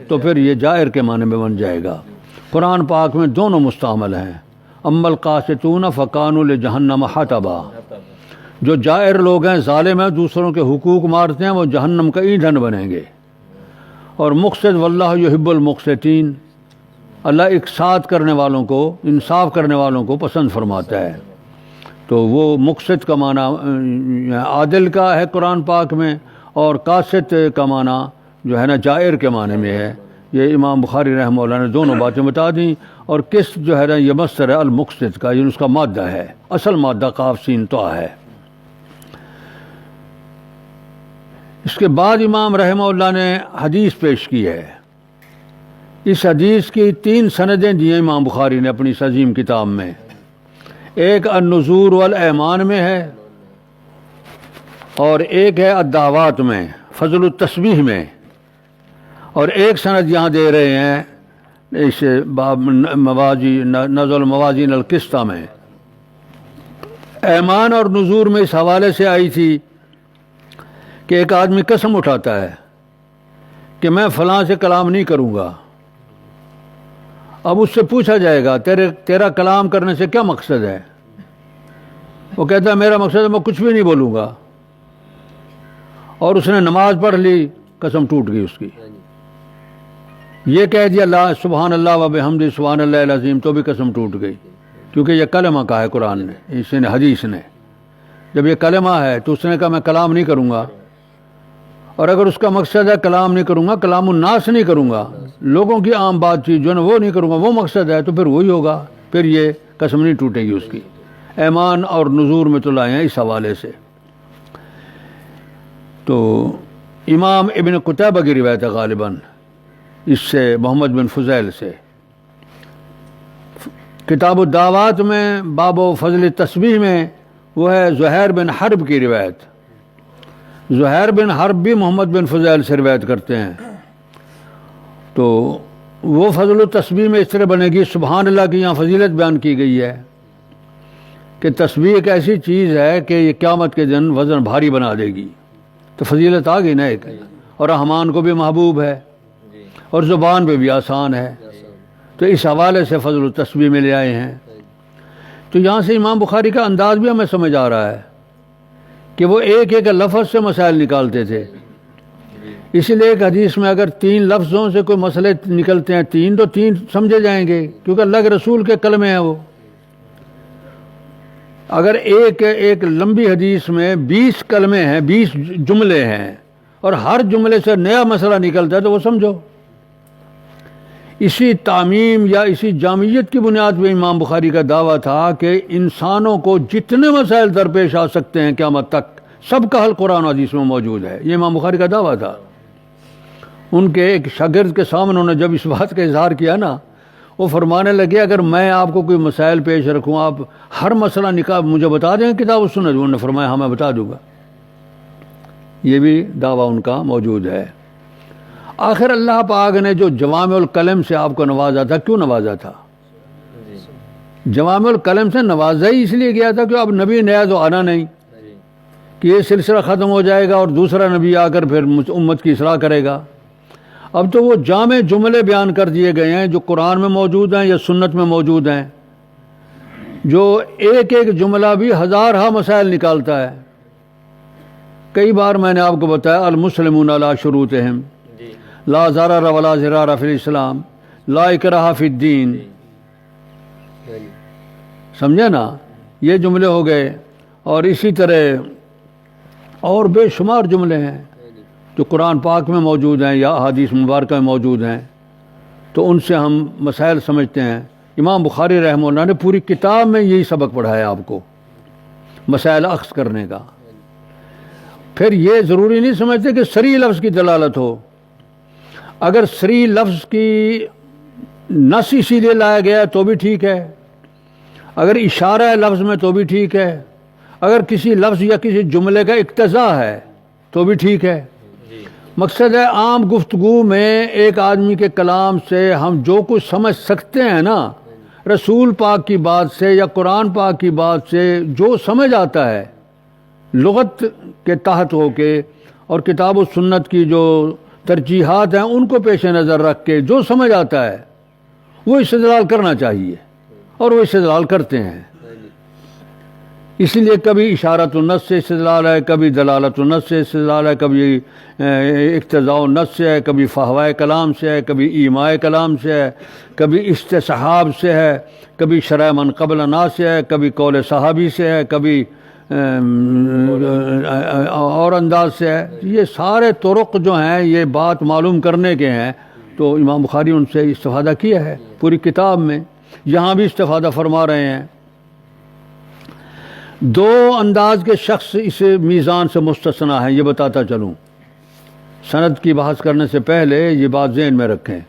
تو پھر یہ جائر کے معنی میں بن جائے گا. قرآن پاک میں دونوں مستعمل ہیں. اما القاسطون فکانوا لجہنم حطبا، جو جائر لوگ ہیں، ظالم ہیں، دوسروں کے حقوق مارتے ہیں، وہ جہنم کا ایندھن بنیں گے. اور مقسط واللہ یحب المقسطین، اللہ اقساط کرنے والوں کو، انصاف کرنے والوں کو پسند فرماتا ہے. تو وہ مقسط کا معنی عادل کا ہے قرآن پاک میں، اور قاسط کا معنی جو ہے نا جائر کے معنی میں ہے. یہ امام بخاری رحمہ اللہ نے دونوں باتیں بتا دیں. اور قسط جو ہے نا یہ مصدر ہے المقسط کا، یہ اس کا مادہ ہے، اصل مادہ قاف سین طا ہے. اس کے بعد امام رحمہ اللہ نے حدیث پیش کی ہے. اس حدیث کی 3 سندیں دی ہیں امام بخاری نے اپنی اس عظیم کتاب میں. ایک النذور والایمان میں ہے، اور ایک ہے الدعوات میں فضل التسبیح میں، اور ایک سند یہاں دے رہے ہیں اس باب نزل الموازین القسط میں. ایمان اور نذور میں اس حوالے سے آئی تھی کہ ایک آدمی قسم اٹھاتا ہے کہ میں فلاں سے کلام نہیں کروں گا. اب اس سے پوچھا جائے گا تیرا کلام کرنے سے کیا مقصد ہے؟ وہ کہتا ہے میرا مقصد ہے میں کچھ بھی نہیں بولوں گا. اور اس نے نماز پڑھ لی، قسم ٹوٹ گئی اس کی. یہ کہہ دیا اللہ سبحان اللہ و بحمدہ سبحان اللہ العظیم، تو بھی قسم ٹوٹ گئی، کیونکہ یہ کلمہ کہا ہے قرآن نے، اس نے حدیث نے. جب یہ کلمہ ہے تو اس نے کہا میں کلام نہیں کروں گا. اور اگر اس کا مقصد ہے کلام نہیں کروں گا، کلام الناس نہیں کروں گا، لوگوں کی عام بات چیت جو ہے نا وہ نہیں کروں گا، وہ مقصد ہے تو پھر وہی ہوگا، پھر یہ قسم نہیں ٹوٹے گی اس کی. ایمان اور نذور میں تو لائے ہیں اس حوالے سے. تو امام ابن قتیبہ کی روایت ہے غالباً اس سے محمد بن فضیل سے. کتاب الدعوات میں باب و فضل تسبیح میں وہ ہے زہیر بن حرب کی روایت. زہیر بن حرب بھی محمد بن فضیل سے روایت کرتے ہیں. تو وہ فضل التسبیح میں اس طرح بنے گی. سبحان اللہ کی یہاں فضیلت بیان کی گئی ہے کہ تسبیح ایک ایسی چیز ہے کہ یہ قیامت کے دن وزن بھاری بنا دے گی. تو فضیلت آ گئی نا ایک. اور رحمان کو بھی محبوب ہے اور زبان پہ بھی آسان ہے. تو اس حوالے سے فضل التسبیح میں لے آئے ہیں. تو یہاں سے امام بخاری کا انداز بھی ہمیں سمجھ آ رہا ہے کہ وہ ایک ایک لفظ سے مسائل نکالتے تھے. اسی لیے ایک حدیث میں اگر 3 لفظوں سے کوئی مسئلے نکلتے ہیں 3 تو 3 سمجھے جائیں گے، کیونکہ اللہ کے رسول کے کلمے ہیں وہ. اگر ایک لمبی حدیث میں 20 کلمے ہیں، 20 جملے ہیں، اور ہر جملے سے نیا مسئلہ نکلتا ہے تو وہ سمجھو. اسی تعمیم یا اسی جامعیت کی بنیاد پہ امام بخاری کا دعویٰ تھا کہ انسانوں کو جتنے مسائل درپیش آ سکتے ہیں قیامت تک سب کا حل قرآن و حدیث میں موجود ہے. یہ امام بخاری کا دعویٰ تھا. ان کے ایک شاگرد کے سامنے انہوں نے جب اس بات کا اظہار کیا نا، وہ فرمانے لگے اگر میں آپ کو کوئی مسائل پیش رکھوں، آپ ہر مسئلہ مجھے بتا دیں کتاب و سنت. انہوں نے فرمایا ہاں میں بتا دوں گا. یہ بھی دعویٰ ان کا موجود ہے. آخر اللہ پاک نے جو جوامع الکلم سے آپ کو نوازا تھا، کیوں نوازا تھا؟ جوامع الکلم سے نوازا ہی اس لیے گیا تھا کہ اب نبی نیا تو آنا نہیں، کہ یہ سلسلہ ختم ہو جائے گا اور دوسرا نبی آ کر پھر امت کی اصلاح کرے گا. اب تو وہ جامع جملے بیان کر دیے گئے ہیں جو قرآن میں موجود ہیں یا سنت میں موجود ہیں، جو ایک ایک جملہ بھی ہزارہ مسائل نکالتا ہے. کئی بار میں نے آپ کو بتایا المسلمون علی شروطہم، لا ضرر ولا ضرار فی الاسلام، لا اکراہ فی الدین. سمجھے نا؟ یہ جملے ہو گئے. اور اسی طرح اور بے شمار جملے ہیں جو قرآن پاک میں موجود ہیں یا احادیث مبارکہ میں موجود ہیں. تو ان سے ہم مسائل سمجھتے ہیں. امام بخاری رحمہ اللہ نے پوری کتاب میں یہی سبق پڑھایا آپ کو، مسائل اخذ کرنے کا. پھر یہ ضروری نہیں سمجھتے کہ صریح لفظ کی دلالت ہو. اگر سری لفظ کی نص اسی لیے لایا گیا تو بھی ٹھیک ہے، اگر اشارہ ہے لفظ میں تو بھی ٹھیک ہے، اگر کسی لفظ یا کسی جملے کا اقتضا ہے تو بھی ٹھیک ہے۔ مقصد ہے عام گفتگو میں ایک آدمی کے کلام سے ہم جو کچھ سمجھ سکتے ہیں نا، رسول پاک کی بات سے یا قرآن پاک کی بات سے جو سمجھ آتا ہے لغت کے تحت ہو کے، اور کتاب و سنت کی جو ترجیحات ہیں ان کو پیش نظر رکھ کے جو سمجھ آتا ہے وہ استدلال کرنا چاہیے، اور وہ استدلال کرتے ہیں۔ اس لیے کبھی اشارۃ النص سے استدلال ہے، کبھی دلالت النص سے استدلال ہے، کبھی اقتضاء النص سے ہے، کبھی فہوائے کلام سے ہے، کبھی ایماء کلام سے ہے، کبھی استصحاب سے ہے، کبھی شرع من قبلنا سے ہے، کبھی قول صحابی سے ہے، کبھی اور انداز سے ہے۔ یہ سارے طرق جو ہیں یہ بات معلوم کرنے کے ہیں، تو امام بخاری ان سے استفادہ کیا ہے پوری کتاب میں، یہاں بھی استفادہ فرما رہے ہیں۔ دو انداز کے شخص اس میزان سے مستثنا ہیں، یہ بتاتا چلوں، سند کی بحث کرنے سے پہلے یہ بات ذہن میں رکھیں۔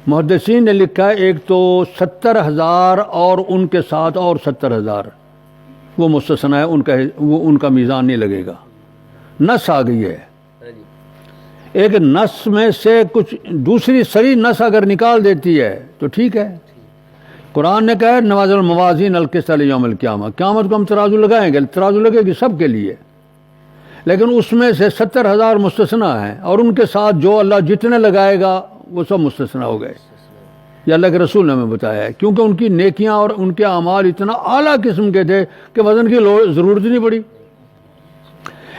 محدثین نے لکھا ہے ایک تو 70,000 اور ان کے ساتھ اور 70,000 وہ مستثنا ہے، ان کا میزان نہیں لگے گا، نص آ گئی ہے۔ ایک نص میں سے کچھ دوسری صریح نص اگر نکال دیتی ہے تو ٹھیک ہے۔ قرآن نے کہا ہے نوازل الموازین القسط لیوم القیامہ، قیامت کو ہم ترازو لگائیں گے، ترازو لگے گی سب کے لیے، لیکن اس میں سے 70,000 مستثنا ہیں، اور ان کے ساتھ جو اللہ جتنے لگائے گا وہ سب مستثنا ہو گئے۔ یہ اللہ کے رسول نے ہمیں بتایا ہے، کیونکہ ان کی نیکیاں اور ان کے اعمال اتنا اعلیٰ قسم کے تھے کہ وزن کی ضرورت نہیں پڑی۔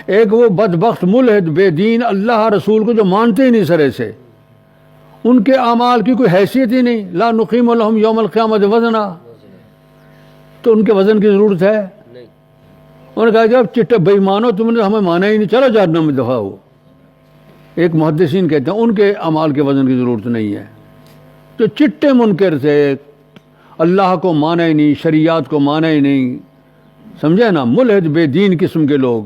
ایک وہ بدبخت ملحد بے دین اللہ رسول کو جو مانتے ہی نہیں سرے سے، ان کے اعمال کی کوئی حیثیت ہی نہیں، لا نقیم لہم یوم القیامت وزنا، تو ان کے وزن کی ضرورت ہے؟ انہوں نے کہا کہ اب چٹے بے ایمانو، تم نے ہمیں مانا ہی نہیں، چلو جہنم میں دفع ہو۔ ایک محدثین کہتے ہیں ان کے اعمال کے وزن کی ضرورت نہیں ہے، جو چٹے منکر تھے، اللہ کو مانا ہی نہیں، شریعت کو مانا ہی نہیں، سمجھے نا، ملحد بے دین قسم کے لوگ،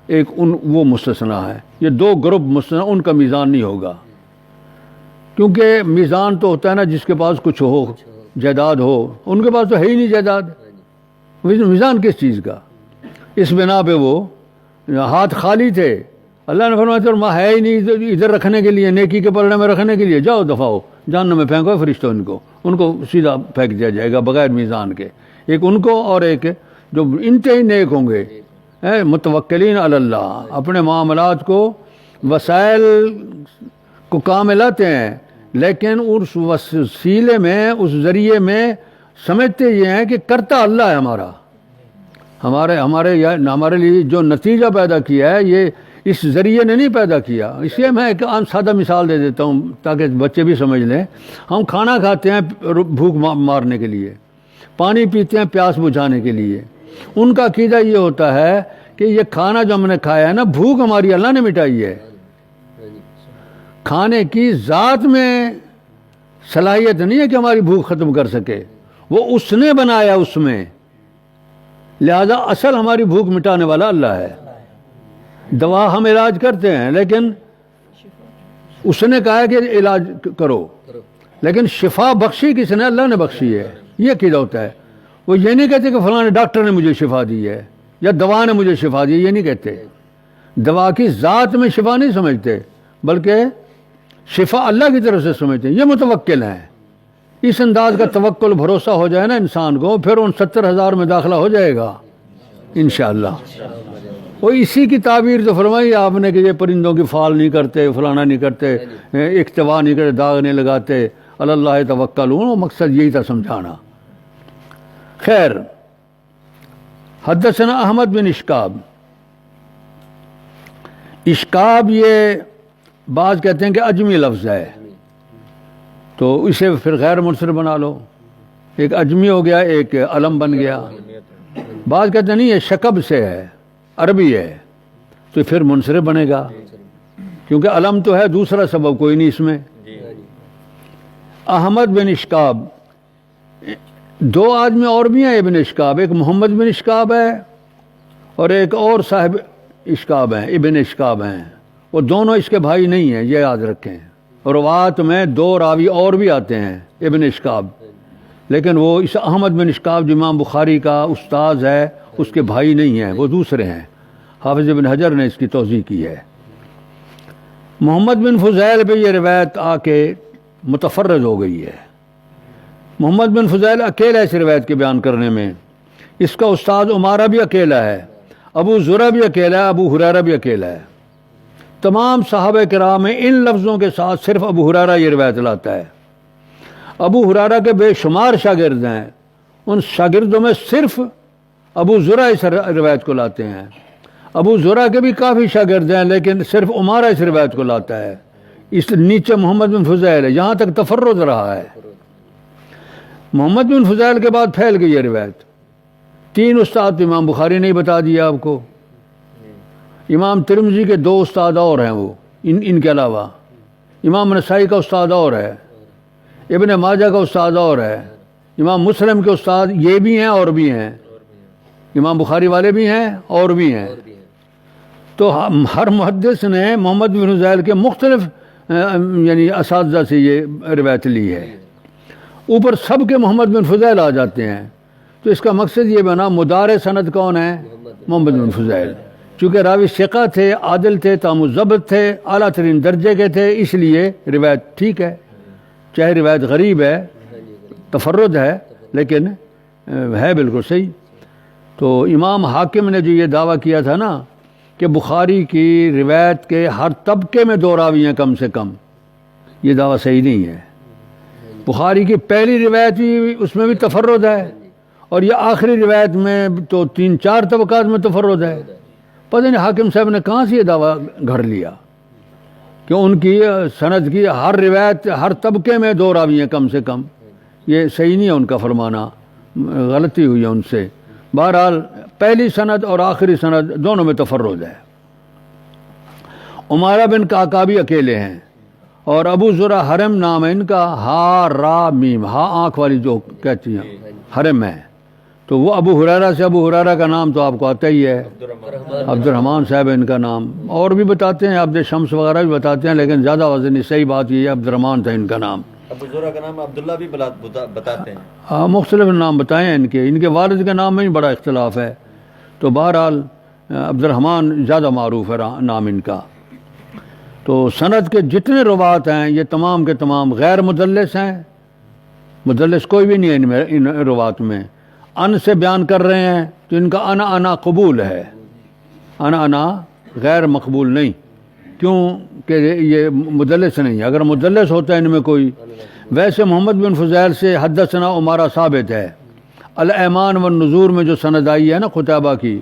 ایک وہ مستثنا ہے۔ یہ دو گروپ مستثنا، ان کا میزان نہیں ہوگا، کیونکہ میزان تو ہوتا ہے نا جس کے پاس کچھ ہو، جائیداد ہو، ان کے پاس تو ہے ہی نہیں جائیداد، میزان کس چیز کا؟ اس بنا پہ وہ ہاتھ خالی تھے، اللہ نے فرمایا تو ماں ہے ہی نہیں ادھر رکھنے کے لیے، نیکی کے پلڑے میں رکھنے کے لیے، جاؤ دفعہ ہو، جہنم میں پھینکو فرشتوں ان کو سیدھا پھینک دیا جائے گا بغیر میزان کے، ایک ان کو اور ایک جو انتہائی نیک ہوں گے، متوکلین علی اللہ، اپنے معاملات کو وسائل کو کام میں لاتے ہیں، لیکن اس وسیلے میں، اس ذریعے میں سمجھتے یہ ہیں کہ کرتا اللہ ہے ہمارے لیے جو نتیجہ پیدا کیا ہے یہ اس ذریعے نے نہیں پیدا کیا۔ اس لیے میں ایک عام سادہ مثال دے دیتا ہوں تاکہ بچے بھی سمجھ لیں۔ ہم کھانا کھاتے ہیں بھوک مارنے کے لیے، پانی پیتے ہیں پیاس بجھانے کے لیے، ان کا عقیدہ یہ ہوتا ہے کہ یہ کھانا جو ہم نے کھایا ہے نا، بھوک ہماری اللہ نے مٹائی ہے، کھانے کی ذات میں صلاحیت نہیں ہے کہ ہماری بھوک ختم کر سکے، وہ اس نے بنایا اس میں، لہذا اصل ہماری بھوک مٹانے والا اللہ ہے۔ دوا ہم علاج کرتے ہیں، لیکن اس نے کہا ہے کہ علاج کرو، لیکن شفا بخشی کس نے؟ اللہ نے بخشی ہے، یہ عقیدہ ہوتا ہے۔ وہ یہ نہیں کہتے کہ فلاں ڈاکٹر نے مجھے شفا دی ہے یا دوا نے مجھے شفا دی ہے، یہ نہیں کہتے۔ دوا کی ذات میں شفا نہیں سمجھتے، بلکہ شفا اللہ کی طرف سے سمجھتے ہیں۔ یہ متوکل ہیں، اس انداز کا توکل بھروسہ ہو جائے نا انسان کو، پھر ان 70,000 میں داخلہ ہو جائے گا انشاءاللہ۔ وہ اسی کی تعبیر تو فرمائی آپ نے کہ یہ پرندوں کی فال نہیں کرتے، فلانا نہیں کرتے، اکتوا نہیں کرتے، داغ نہیں لگاتے، اللہ توکلون، وہ مقصد یہی تھا سمجھانا۔ خیر، حدثنا احمد بن اشکاب۔ اشکاب یہ بعض کہتے ہیں کہ اجمی لفظ ہے، تو اسے پھر غیر منصرف بنا لو، ایک اجمی ہو گیا، ایک علم بن گیا۔ بعض کہتے ہیں نہیں یہ شکب سے ہے، عربی ہے، تو پھر منصرف بنے گا، کیونکہ علم تو ہے، دوسرا سبب کوئی نہیں اس میں۔ احمد بن اشکاب، دو آدمی اور بھی ہیں ابن اشکاب، ایک محمد بن اشکاب ہے اور ایک اور صاحب اشکاب ہیں، ابن اشکاب ہیں، وہ دونوں اس کے بھائی نہیں ہیں، یہ یاد رکھیں۔ روات میں 2 راوی اور بھی آتے ہیں ابن اشکاب، لیکن وہ اس احمد بن اشکاب جو امام بخاری کا استاذ ہے اس کے بھائی نہیں ہیں، وہ دوسرے ہیں۔ حافظ ابن حجر نے اس کی توضیح کی ہے۔ محمد بن فضیل پہ یہ روایت آ کے متفرد ہو گئی ہے۔ محمد بن فضیل اکیلا اس روایت کے بیان کرنے میں، اس کا استاد عمارہ بھی اکیلا ہے، ابو زرع بھی اکیلا ہے، ابو ہریرہ بھی اکیلا ہے۔ تمام صحابہ کرام میں ان لفظوں کے ساتھ صرف ابو ہریرہ یہ روایت لاتا ہے۔ ابو ہریرہ کے بے شمار شاگرد ہیں، ان شاگردوں میں صرف ابو زرع اس روایت کو لاتے ہیں۔ ابو زرع کے بھی کافی شاگرد ہیں، لیکن صرف عمارہ اس روایت کو لاتا ہے۔ اس نیچے محمد بن فضیل ہے، یہاں تک تفرد رہا ہے۔ محمد بن فضیل کے بعد پھیل گئی یہ روایت۔ 3 استاد امام بخاری نے بتا دیا آپ کو، امام ترمذی کے 2 استاد اور ہیں، وہ ان کے علاوہ امام نسائی کا استاد اور ہے، ابن ماجہ کا استاد اور ہے، امام مسلم کے استاد یہ بھی ہیں اور بھی ہیں، امام بخاری والے بھی ہیں اور بھی ہیں۔ تو ہر محدث نے محمد بن فضیل کے مختلف یعنی اساتذہ سے یہ روایت لی ہے، اوپر سب کے محمد بن فضیل آ جاتے ہیں۔ تو اس کا مقصد یہ بنا مدار سند کون ہے؟ محمد بن فضیل، چونکہ راوی ثقہ تھے، عادل تھے، تام الضبط تھے، اعلیٰ ترین درجے کے تھے، اس لیے روایت ٹھیک ہے، چاہے روایت غریب ہے، تفرد ہے، لیکن ہے بالکل صحیح۔ تو امام حاکم نے جو یہ دعویٰ کیا تھا نا کہ بخاری کی روایت کے ہر طبقے میں 2 راوی ہیں کم سے کم، یہ دعویٰ صحیح نہیں ہے۔ بخاری کی پہلی روایت بھی اس میں بھی تفرد ہے، اور یہ آخری روایت میں تو 3-4 طبقات میں تفرد ہے۔ پتہ نہیں حاکم صاحب نے کہاں سے یہ دعویٰ گھڑ لیا کہ ان کی سند کی ہر روایت ہر طبقے میں 2 راوی ہیں کم سے کم، یہ صحیح نہیں ہے ان کا فرمانا، غلطی ہوئی ہے ان سے۔ بہرحال پہلی سند اور آخری سند دونوں میں تفرد ہے۔ عمارہ بن قعقاع بھی اکیلے ہیں، اور ابو زرع حرم نام ہے ان کا، ہا را میم، ہا آنکھ والی جو کہتی ہیں حرم ہے۔ تو وہ ابو ہریرہ سے، ابو ہریرہ کا نام تو آپ کو آتا ہی ہے، عبد الرحمن صاحب ان کا نام، اور بھی بتاتے ہیں عبد شمس وغیرہ بھی بتاتے ہیں، لیکن زیادہ وزنی صحیح بات یہ ہے عبد الرحمن تھا ان کا نام۔ ابو زرع کا نام عبداللہ بھی بتاتے ہیں، ہاں مختلف نام بتائے ہیں ان کے والد کے نام میں ہی بڑا اختلاف ہے۔ تو بہرحال عبد الرحمن زیادہ معروف ہے نام ان کا۔ تو سند کے جتنے روات ہیں یہ تمام کے تمام غیر مدلس ہیں، مدلس کوئی بھی نہیں ہے ان روات میں۔ ان سے بیان کر رہے ہیں تو ان کا انا قبول ہے، انا غیر مقبول نہیں، کیوں کہ یہ مدلس نہیں ہے۔ اگر مدلس ہوتا ہے ان میں کوئی، ویسے محمد بن فضیل سے حدثنا عمارہ ثابت ہے، الایمان والنذور میں جو سند آئی ہے نا قتیبہ کی،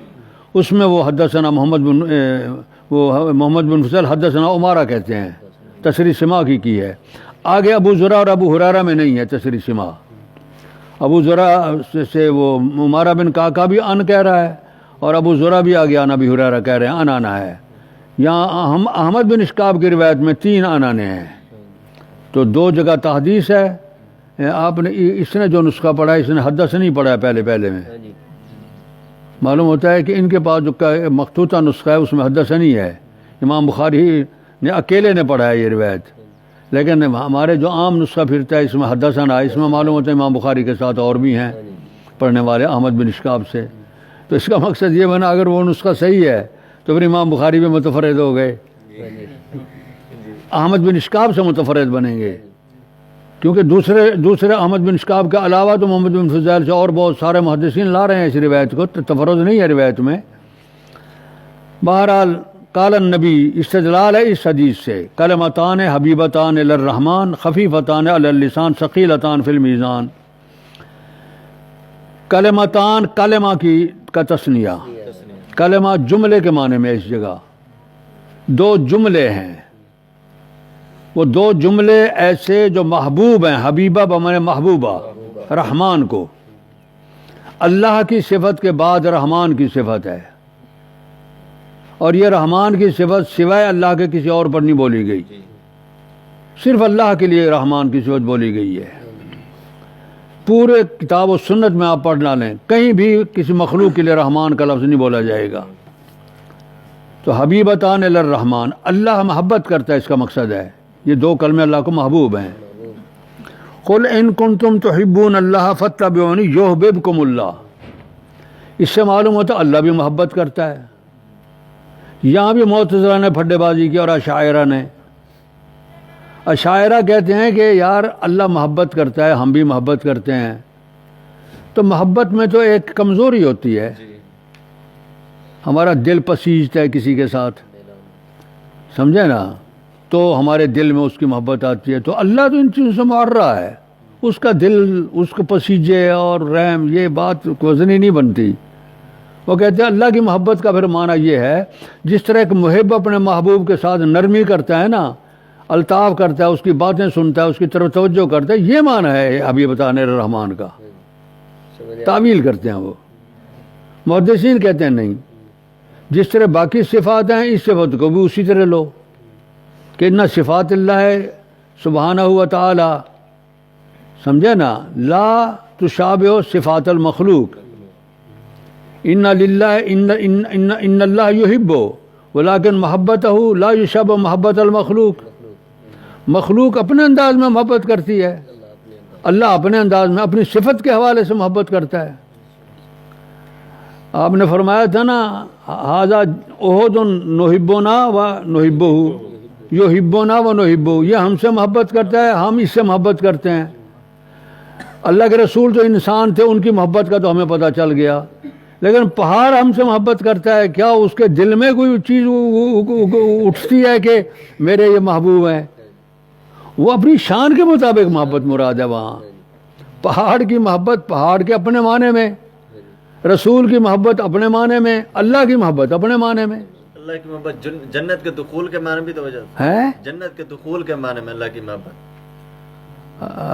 اس میں وہ حدثنا محمد بن فضیل حدثنا عمارہ کہتے ہیں، تصریح سما کی ہے۔ آگے ابو زرع اور ابو ہریرہ میں نہیں ہے تصریح سما، ابو زرع سے وہ عمارہ بن قعقاع بھی ان کہہ رہا ہے، اور ابو زرع بھی آگے ان ابی ہریرہ کہہ رہے ہیں، انا ہے۔ یہاں احمد بن اشکاب کی روایت میں 3 انانے ہیں، تو 2 جگہ تحدیث ہے۔ آپ نے اس نے جو نسخہ پڑھا ہے اس نے حدث نہیں پڑھا ہے پہلے میں، معلوم ہوتا ہے کہ ان کے پاس جو مخطوطہ نسخہ ہے اس میں حدث نہیں ہے، امام بخاری نے اکیلے نے پڑھا ہے یہ روایت، لیکن ہمارے جو عام نسخہ پھرتا ہے اس میں حدثنا ہے، اس میں معلوم ہوتا ہے امام بخاری کے ساتھ اور بھی ہیں پڑھنے والے احمد بن اشکاب سے۔ تو اس کا مقصد یہ بنا اگر وہ نسخہ صحیح ہے تو پھر امام بخاری بھی متفرد ہو گئے، احمد بن اشکاب سے متفرد بنیں گے، کیونکہ دوسرے احمد بن اشکاب کے علاوہ تو محمد بن فضیل سے اور بہت سارے محدثین لا رہے ہیں اس روایت کو، تفرد نہیں ہے روایت میں۔ بہرحال قال النبی استدلال ہے اس حدیث سے، کلمتان حبیبتان الی الرحمن خفیفتان علی اللسان ثقیلتان فی المیزان۔ کلمتان کلمہ کا تثنیہ، کلمہ جملے کے معنی میں اس جگہ 2 جملے ہیں، وہ 2 جملے ایسے جو محبوب ہیں، حبیبہ بمعنی محبوبہ، رحمان کو، اللہ کی صفت کے بعد رحمان کی صفت ہے، اور یہ رحمان کی صفت سوائے اللہ کے کسی اور پر نہیں بولی گئی، صرف اللہ کے لیے رحمان کی صفت بولی گئی ہے۔ پورے کتاب و سنت میں آپ پڑھ ڈالیں، کہیں بھی کسی مخلوق کے لیے رحمان کا لفظ نہیں بولا جائے گا۔ تو حبیبتان الی الرحمن، اللہ محبت کرتا ہے، اس کا مقصد ہے یہ دو کلمے اللہ کو محبوب ہیں. قل ان کنتم تحبون اللہ فاتبعونی یحببکم اللہ. اس سے معلوم ہوتا اللہ بھی محبت کرتا ہے. یہاں بھی معتزلہ نے پھڈے بازی کی اور اشاعرہ نے. اشاعرہ کہتے ہیں کہ یار اللہ محبت کرتا ہے، ہم بھی محبت کرتے ہیں. تو محبت میں تو ایک کمزوری ہوتی ہے، ہمارا دل پسیجتا ہے کسی کے ساتھ، سمجھے نا، تو ہمارے دل میں اس کی محبت آتی ہے. تو اللہ تو ان چیزوں سے مار رہا ہے، اس کا دل اس کو پسیجے اور رحم، یہ بات وزنی نہیں بنتی. وہ کہتے ہیں اللہ کی محبت کا پھر معنی یہ ہے جس طرح ایک محب اپنے محبوب کے ساتھ نرمی کرتا ہے نا، الطاف کرتا ہے، اس کی باتیں سنتا ہے، اس کی طرف توجہ کرتا ہے، یہ معنی ہے ابھی بتانے رحمان کا. تعویل کرتے ہیں وہ. محدثین کہتے ہیں نہیں، جس طرح باقی صفات ہیں اس صفت کو بھی اسی طرح لو کہ نہ صفات اللہ ہے سبحانہ و تعالی، سمجھے نا، لا تشابہ صفات المخلوق. ان للہ ان اللہ یحب ولکن محبتہ لا یشابہ محبت المخلوق. مخلوق اپنے انداز میں محبت کرتی ہے، اللہ اپنے انداز میں اپنی صفت کے حوالے سے محبت کرتا ہے. آپ نے فرمایا تھا نا ھذا احد نحبنا و نحبہ، یحبنا و نحبہ، یہ ہم سے محبت کرتا ہے، ہم اس سے محبت کرتے ہیں. اللہ کے رسول جو انسان تھے ان کی محبت کا تو ہمیں پتہ چل گیا، لیکن پہاڑ ہم سے محبت کرتا ہے، کیا اس کے دل میں کوئی چیز اٹھتی ہے کہ میرے یہ محبوب ہیں؟ وہ اپنی شان کے مطابق محبت مراد ہے. وہاں پہاڑ کی محبت پہاڑ کے اپنے معنی میں، رسول کی محبت اپنے معنی میں، اللہ کی محبت اپنے معنی میں. اللہ کی محبت جنت کے دخول کے معنی بھی تو وجہ ہے، جنت کے دخول کے معنی میں اللہ کی محبت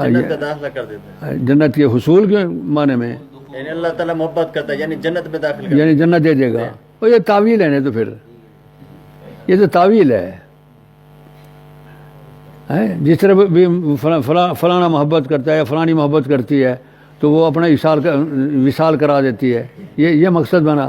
جنت کا داخلہ کر دیتا ہے. جنت کے حصول کے معنی میں یعنی اللہ تعالیٰ محبت کرتا ہے، یعنی جنت میں داخل کرتا یعنی جنت دے دے گا. اور یہ تعویل ہے نا، تو پھر یہ تو تعویل ہے. جس طرح بھی فلانا محبت کرتا ہے یا فلانی محبت کرتی ہے تو وہ اپنا وصال کرا دیتی ہے، یہ مقصد بنا.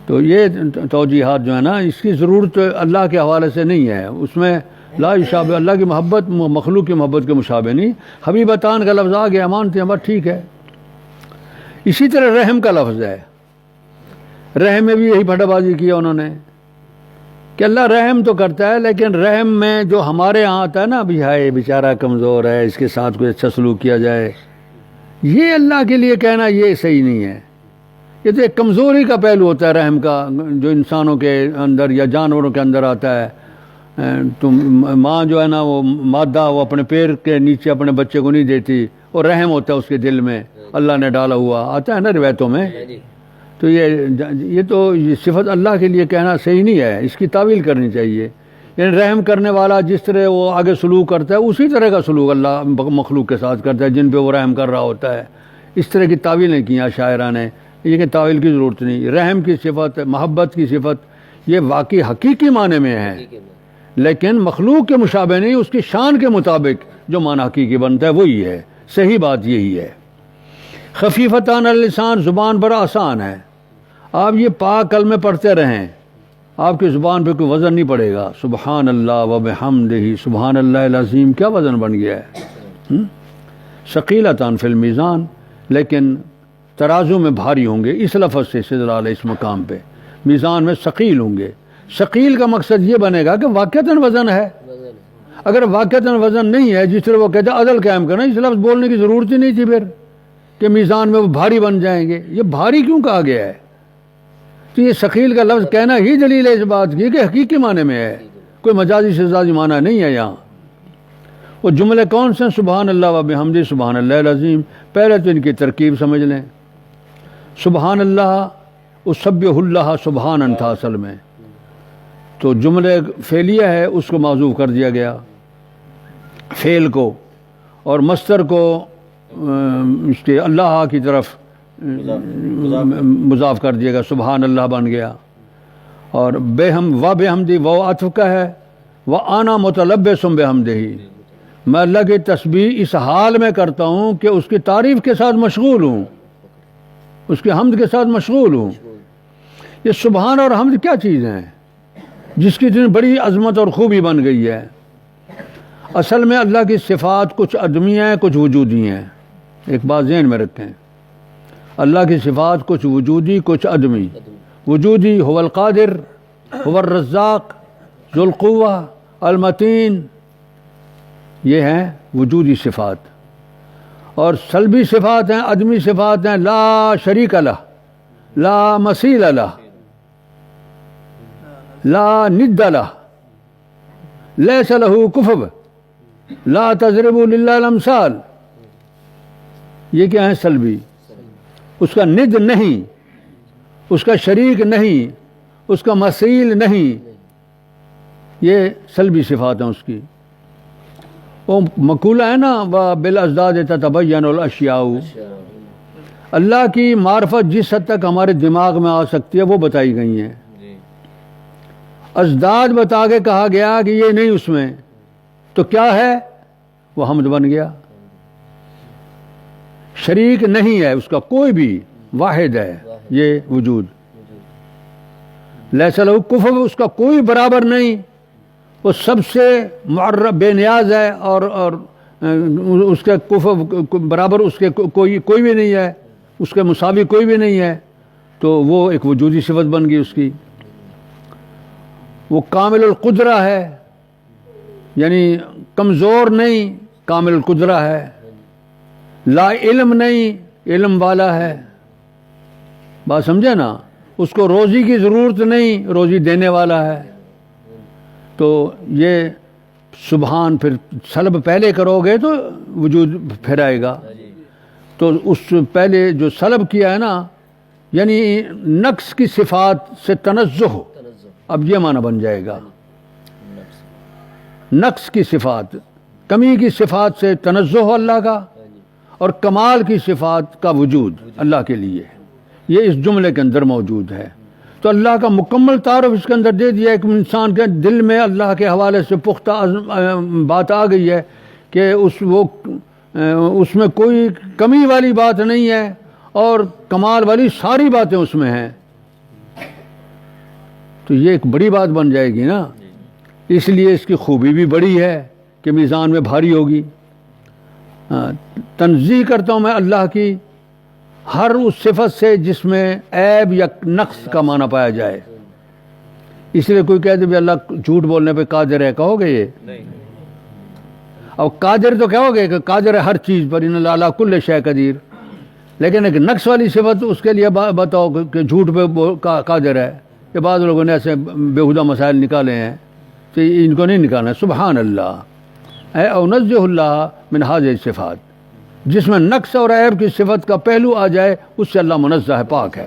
تو یہ توجیحات جو ہے نا، اس کی ضرورت اللہ کے حوالے سے نہیں ہے. اس میں لا یشابہ، اللہ کی محبت مخلوق کی محبت کے مشابہ نہیں. حبیبتان کا لفظ آ گیا، مانتے ہیں بس ٹھیک ہے. اسی طرح رحم کا لفظ ہے، رحم میں بھی یہی پھٹا بازی کیا انہوں نے کہ اللہ رحم تو کرتا ہے، لیکن رحم میں جو ہمارے ہاں آتا ہے نا، بھی ہائے بیچارہ کمزور ہے، اس کے ساتھ کوئی اچھا سلوک کیا جائے، یہ اللہ کے لیے کہنا یہ صحیح نہیں ہے. یہ تو ایک کمزوری کا پہلو ہوتا ہے رحم کا، جو انسانوں کے اندر یا جانوروں کے اندر آتا ہے. تو ماں جو ہے نا، وہ مادہ وہ اپنے پیر کے نیچے اپنے بچے کو نہیں دیتی، اور رحم ہوتا ہے اس کے دل میں، اللہ نے ڈالا ہوا آتا ہے نا روایتوں میں. تو یہ تو یہ صفت اللہ کے لیے کہنا صحیح نہیں ہے، اس کی تعویل کرنی چاہیے. یعنی رحم کرنے والا جس طرح وہ آگے سلوک کرتا ہے اسی طرح کا سلوک اللہ مخلوق کے ساتھ کرتا ہے جن پہ وہ رحم کر رہا ہوتا ہے. اس طرح کی تعویلیں کی شاعرہ نے، یہ کہ تعویل کی ضرورت نہیں. رحم کی صفت، محبت کی صفت، یہ واقعی حقیقی معنی میں ہے، لیکن مخلوق کے مشابہ نہیں، اس کی شان کے مطابق جو معنی حقیقی بنتا ہے وہی ہے. صحیح بات یہی ہے. خفیفتان اللسان، زبان پر آسان ہے. آپ یہ پاک کلمے پڑھتے رہیں، آپ کی زبان پہ کوئی وزن نہیں پڑے گا. سبحان اللہ و بحمدہ، سبحان اللہ العظیم، کیا وزن بن گیا ہے. ثقیلتان فی المیزان، لیکن ترازو میں بھاری ہوں گے. اس لفظ سے استدلال ہے اس مقام پہ، میزان میں ثقیل ہوں گے. ثقیل کا مقصد یہ بنے گا کہ واقعتاً وزن ہے. اگر واقعتاً وزن نہیں ہے، جس طرح وہ کہتے ہیں عدل قائم کرنا، اس لفظ بولنے کی ضرورت ہی نہیں تھی پھر کہ میزان میں وہ بھاری بن جائیں گے. یہ بھاری کیوں کہا گیا ہے؟ تو یہ ثقیل کا لفظ کہنا ہی دلیل ہے اس بات کی کہ حقیقی معنی میں ہے، کوئی مجازی سے زیادہ معنی نہیں ہے یہاں. وہ جملے کون سے؟ سبحان اللہ و بحمدہ، سبحان اللہ العظیم. پہلے تو ان کی ترکیب سمجھ لیں. سبحان اللہ اسبح اللہ سبحان تھا اصل میں، تو جملے فعلیہ ہے اس کو معذوف کر دیا گیا، فعل کو، اور مصدر کو اس کے اللہ کی طرف مضاف کر دیا گیا، سبحان اللہ بن گیا. اور بحمدی وہ عطف کا ہے، وہ آنا متلبس بحمدہ، میں اللہ کی تسبیح اس حال میں کرتا ہوں کہ اس کی تعریف کے ساتھ مشغول ہوں، اس کی حمد کے ساتھ مشغول ہوں. یہ سبحان اور حمد کیا چیز ہیں جس کی اتنی بڑی عظمت اور خوبی بن گئی ہے؟ اصل میں اللہ کی صفات کچھ عدمی ہیں کچھ وجودی ہیں. ایک بات ذہن میں رکھیں, اللہ کی صفات کچھ وجودی کچھ عدمی. وجودی هو القادر, هو الرزاق, ذو القوہ, المتین, یہ ہیں وجودی صفات. اور سلبی صفات ہیں, عدمی صفات ہیں, لا شریک لہ, لا مثیل لہ, لا ند لہ, لیس لہ کفو, لا تضربوا للہ الامثال. یہ کیا ہیں سلبی؟ اس کا ند نہیں, اس کا شریک نہیں, اس کا مثیل نہیں, یہ سلبی صفات ہیں اس کی. وہ مقولہ ہے نا, بالازداد تتبین الاشیاء. اللہ کی معرفت جس حد تک ہمارے دماغ میں آ سکتی ہے وہ بتائی گئی ہیں. ازداد بتا کے کہا گیا کہ یہ نہیں اس میں, تو کیا ہے؟ وہ حمد بن گیا. شریک نہیں ہے اس کا کوئی بھی, واحد ہے یہ وجود. لیس لہ کفو, اس کا کوئی برابر نہیں, وہ سب سے معرب بے نیاز ہے, اور اس کے کفو برابر اس کے کوئی بھی نہیں ہے, اس کے مساوی کوئی بھی نہیں ہے. تو وہ ایک وجودی صفت بن گئی اس کی. وہ کامل القدرہ ہے, یعنی کمزور نہیں, کامل القدرہ ہے. لا علم نہیں, علم والا ہے. بات سمجھے نا؟ اس کو روزی کی ضرورت نہیں, روزی دینے والا ہے. تو یہ سبحان پھر سلب پہلے کرو گے تو وجود پھر آئے گا. تو اس پہلے جو سلب کیا ہے نا, یعنی نقص کی صفات سے تنزہ, اب یہ معنی بن جائے گا. نقص کی صفات, کمی کی صفات سے تنزہ اللہ کا, اور کمال کی صفات کا وجود اللہ کے لیے, یہ اس جملے کے اندر موجود ہے. تو اللہ کا مکمل تعارف اس کے اندر دے دیا. ایک انسان کے دل میں اللہ کے حوالے سے پختہ بات آ گئی ہے کہ اس میں کوئی کمی والی بات نہیں ہے, اور کمال والی ساری باتیں اس میں ہیں. تو یہ ایک بڑی بات بن جائے گی نا. اس لیے اس کی خوبی بھی بڑی ہے کہ میزان میں بھاری ہوگی. تنزیہ کرتا ہوں میں اللہ کی ہر اس صفت سے جس میں عیب یا نقص کا معنی پایا جائے. اس لیے کوئی کہہ دے بھی اللہ جھوٹ بولنے پہ قادر ہے, کہو گے یہ؟ اب قادر تو کہو گے کہ قادر ہے ہر چیز پر, ان اللہ علی کل شیء قدیر. لیکن ایک نقص والی صفت اس کے لیے بتاؤ کہ جھوٹ پہ قادر ہے. یہ بعض لوگوں نے ایسے بیہودہ مسائل نکالے ہیں, تو ان کو نہیں نکالنا. سبحان اللہ, اے انزہ اللہ من ہذہ الصفات, جس میں نقص اور عیب کی صفت کا پہلو آ جائے اس سے اللہ منزہ ہے, پاک ہے.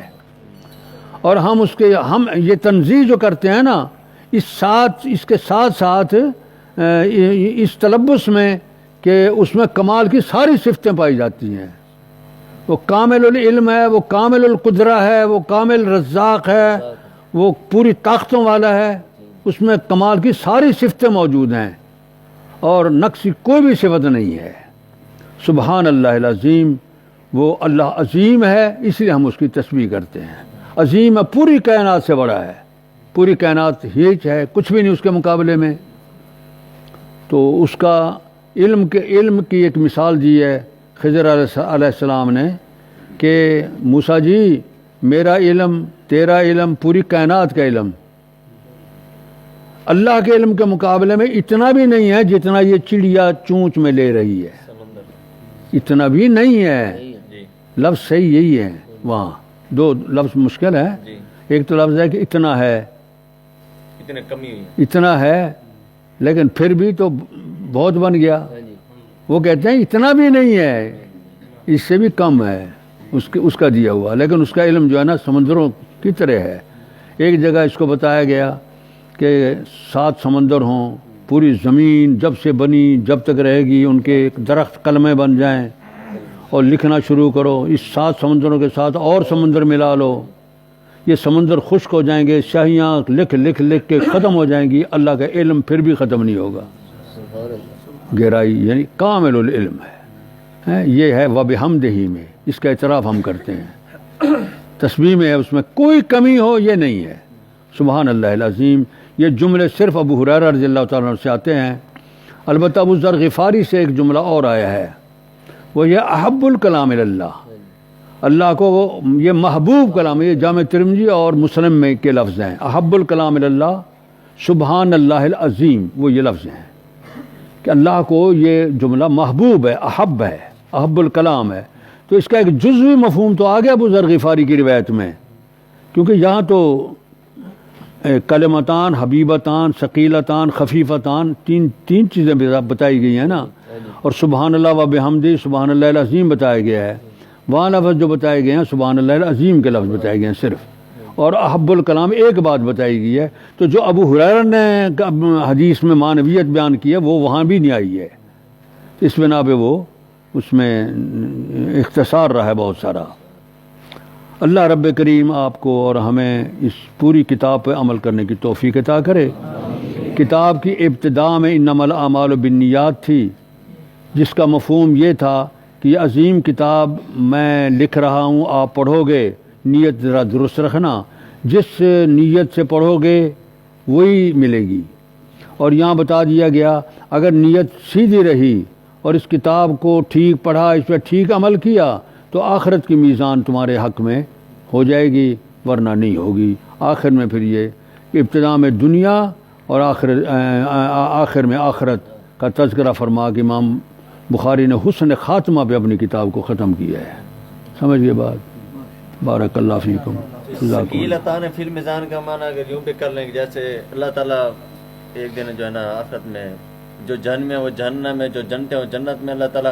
اور ہم یہ تنزیہ جو کرتے ہیں نا, اس کے ساتھ ساتھ اس تلبس میں کہ اس میں کمال کی ساری صفتیں پائی جاتی ہیں. وہ کامل العلم ہے, وہ کامل القدرہ ہے, وہ کامل رزاق ہے, وہ پوری طاقتوں والا ہے. اس میں کمال کی ساری صفتیں موجود ہیں, اور نقص کی کوئی بھی صفت نہیں ہے. سبحان اللہ العظیم, وہ اللہ عظیم ہے, اس لیے ہم اس کی تسبیح کرتے ہیں. عظیم ہے, پوری کائنات سے بڑا ہے, پوری کائنات ہیچ ہے, کچھ بھی نہیں اس کے مقابلے میں. تو اس کا علم کی ایک مثال دی ہے خضر علیہ السلام نے کہ موسیٰ جی میرا علم, تیرا علم, پوری کائنات کا علم اللہ کے علم کے مقابلے میں اتنا بھی نہیں ہے جتنا یہ چڑیا چونچ میں لے رہی ہے. اتنا بھی نہیں ہے. لفظ صحیح یہی ہے, وہاں دو لفظ مشکل ہے. ایک تو لفظ ہے کہ اتنا ہے, اتنا ہے, لیکن پھر بھی تو بہت بن گیا. وہ کہتے ہیں اتنا بھی نہیں ہے, اس سے بھی کم ہے اس کا دیا ہوا, لیکن اس کا علم جو ہے نا سمندروں کی طرح ہے. ایک جگہ اس کو بتایا گیا کہ 7 سمندر ہوں, پوری زمین جب سے بنی جب تک رہے گی ان کے درخت قلمیں بن جائیں, اور لکھنا شروع کرو. اس 7 سمندروں کے ساتھ اور سمندر ملا لو, یہ سمندر خشک ہو جائیں گے, سیاہیاں لکھ لکھ لکھ کے ختم ہو جائیں گی, اللہ کا علم پھر بھی ختم نہیں ہوگا. گہرائی یعنی کامل العلم ہے. یہ ہے وبحمدہ میں, اس کا اعتراف ہم کرتے ہیں. تسبیح میں ہے, اس میں کوئی کمی ہو یہ نہیں ہے. سبحان اللہ العظیم. یہ جملے صرف ابو ہریرہ رضی اللہ تعالیٰ عنہ سے آتے ہیں. البتہ ابو ذر غفاری سے ایک جملہ اور آیا ہے، وہ یہ احب الکلام اللہ، اللہ کو یہ محبوب کلام، یہ جامع ترمذی اور مسلم میں کے لفظ ہیں، احب الکلام اللہ سبحان اللہ العظیم، وہ یہ لفظ ہیں کہ اللہ کو یہ جملہ محبوب ہے، احب ہے، احب الکلام ہے۔ تو اس کا ایک جزوی مفہوم تو آ گیا ابو ذر غفاری کی روایت میں، کیونکہ یہاں تو کلمتان حبیبتان ثقیلتان خفیفتان تین چیزیں بتائی گئی ہیں نا، اور سبحان اللہ و بحمدہ سبحان اللہ العظیم بتایا گیا ہے، وہاں لفظ جو بتائے گئے ہیں سبحان اللہ العظیم کے لفظ بتائے گئے ہیں صرف، اور احب الکلام ایک بات بتائی گئی ہے۔ تو جو ابو ہریرہ نے حدیث میں معنویت بیان کی ہے وہ وہاں بھی نہیں آئی ہے، اس بنا پہ وہ اس میں اختصار رہا ہے بہت سارا۔ اللہ رب کریم آپ کو اور ہمیں اس پوری کتاب پہ عمل کرنے کی توفیق عطا کرے۔ کتاب کی ابتدا میں انما الاعمال بالنیات تھی، جس کا مفہوم یہ تھا کہ یہ عظیم کتاب میں لکھ رہا ہوں، آپ پڑھو گے، نیت ذرا درست رکھنا، جس نیت سے پڑھو گے وہی ملے گی۔ اور یہاں بتا دیا گیا اگر نیت سیدھی رہی اور اس کتاب کو ٹھیک پڑھا، اس پہ ٹھیک عمل کیا تو آخرت کی میزان تمہارے حق میں ہو جائے گی، ورنہ نہیں ہوگی۔ آخر میں پھر یہ ابتدا میں دنیا اور آخر میں آخرت کا تذکرہ فرما کے امام بخاری نے حسن خاتمہ پہ اپنی کتاب کو ختم کیا ہے۔ سمجھ گئے بات؟ بارک اللہ فیکم۔ ثقیلتان فی المیزان کا معنی اگر یوں بھی کر لیں کہ جیسے اللہ تعالیٰ ایک دن جو ہے نا آخرت میں جو جہنم میں وہ جہنم میں، جو جنت ہے وہ جنت میں، اللہ تعالیٰ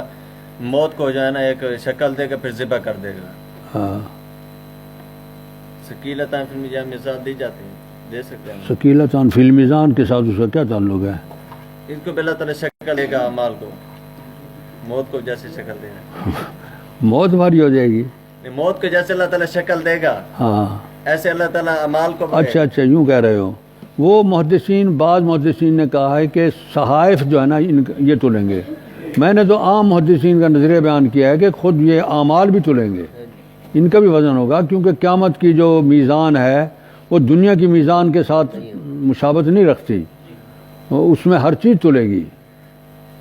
موت کو جو ہے نا ایک شکل دے گا پھر ذبح کر دے گا۔ ہاں، ثقیلتان فی المیزان مثال دی جاتی ہے، دے سکتے ہیں؟ ثقیلتان فی المیزان کے ساتھ اس کا کیا تعلق ہے؟ ان کو بھی اللہ تعالیٰ شکل دے گا، اعمال کو موت کو جیسے شکل دے گا، موت بھاری ہو جائے گی۔ موت کو جیسے اللہ تعالیٰ شکل دے گا ہاں، ایسے اللہ تعالیٰ اعمال کو بھی اچھا یوں کہہ رہے ہو۔ وہ بعض محدثین نے کہا ہے کہ صحائف جو ہے نا یہ تلیں گے، میں نے تو عام محدثین کا نظریہ بیان کیا ہے کہ خود یہ اعمال بھی تلیں گے، ان کا بھی وزن ہوگا، کیونکہ قیامت کی جو میزان ہے وہ دنیا کی میزان کے ساتھ مشابہت نہیں رکھتی، اس میں ہر چیز تلے گی۔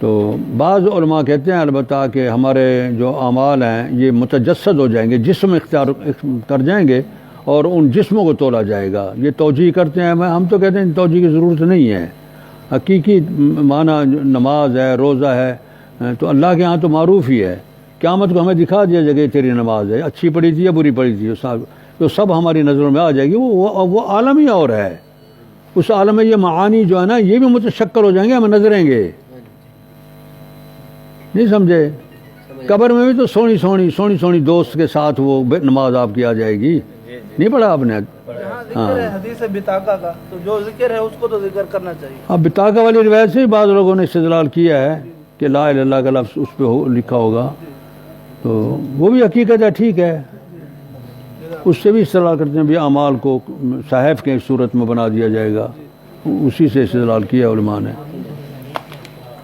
تو بعض علماء کہتے ہیں البتہ کہ ہمارے جو اعمال ہیں یہ متجسد ہو جائیں گے، جسم اختیار کر جائیں گے اور ان جسموں کو تولا جائے گا۔ یہ توجیہ کرتے ہیں، ہم تو کہتے ہیں توجیہ کی ضرورت نہیں ہے، حقیقی معنی نماز ہے، روزہ ہے، تو اللہ کے ہاں تو معروف ہی ہے۔ قیامت کو ہمیں دکھا دیا جائے گا تیری نماز ہے، اچھی پڑھی تھی یا بری پڑھی تھی، تو سب ہماری نظروں میں آ جائے گی۔ وہ عالم ہی اور ہے، اس عالم میں یہ معانی جو ہے نا یہ بھی متشکل ہو جائیں گے، ہمیں نظریں گے، نہیں سمجھے؟ قبر میں بھی تو سونی سونی دوست کے ساتھ وہ نماز آپ کی آ جائے گی، نہیں پڑھا آپ نے؟ ہاں، حدیث بطاقہ کا تو جو ذکر ہے اس کو تو ذکر کرنا چاہیے۔ اب بطاقہ والی روایت سے بعض لوگوں نے استدلال کیا ہے کہ لا الہ الا اللہ کا لفظ اس پہ لکھا ہوگا، تو وہ بھی حقیقت ہے، ٹھیک ہے، اس سے بھی استدلال کرتے ہیں بھی اعمال کو صحائف کے صورت میں بنا دیا جائے گا، اسی سے استدلال کیا علماء نے۔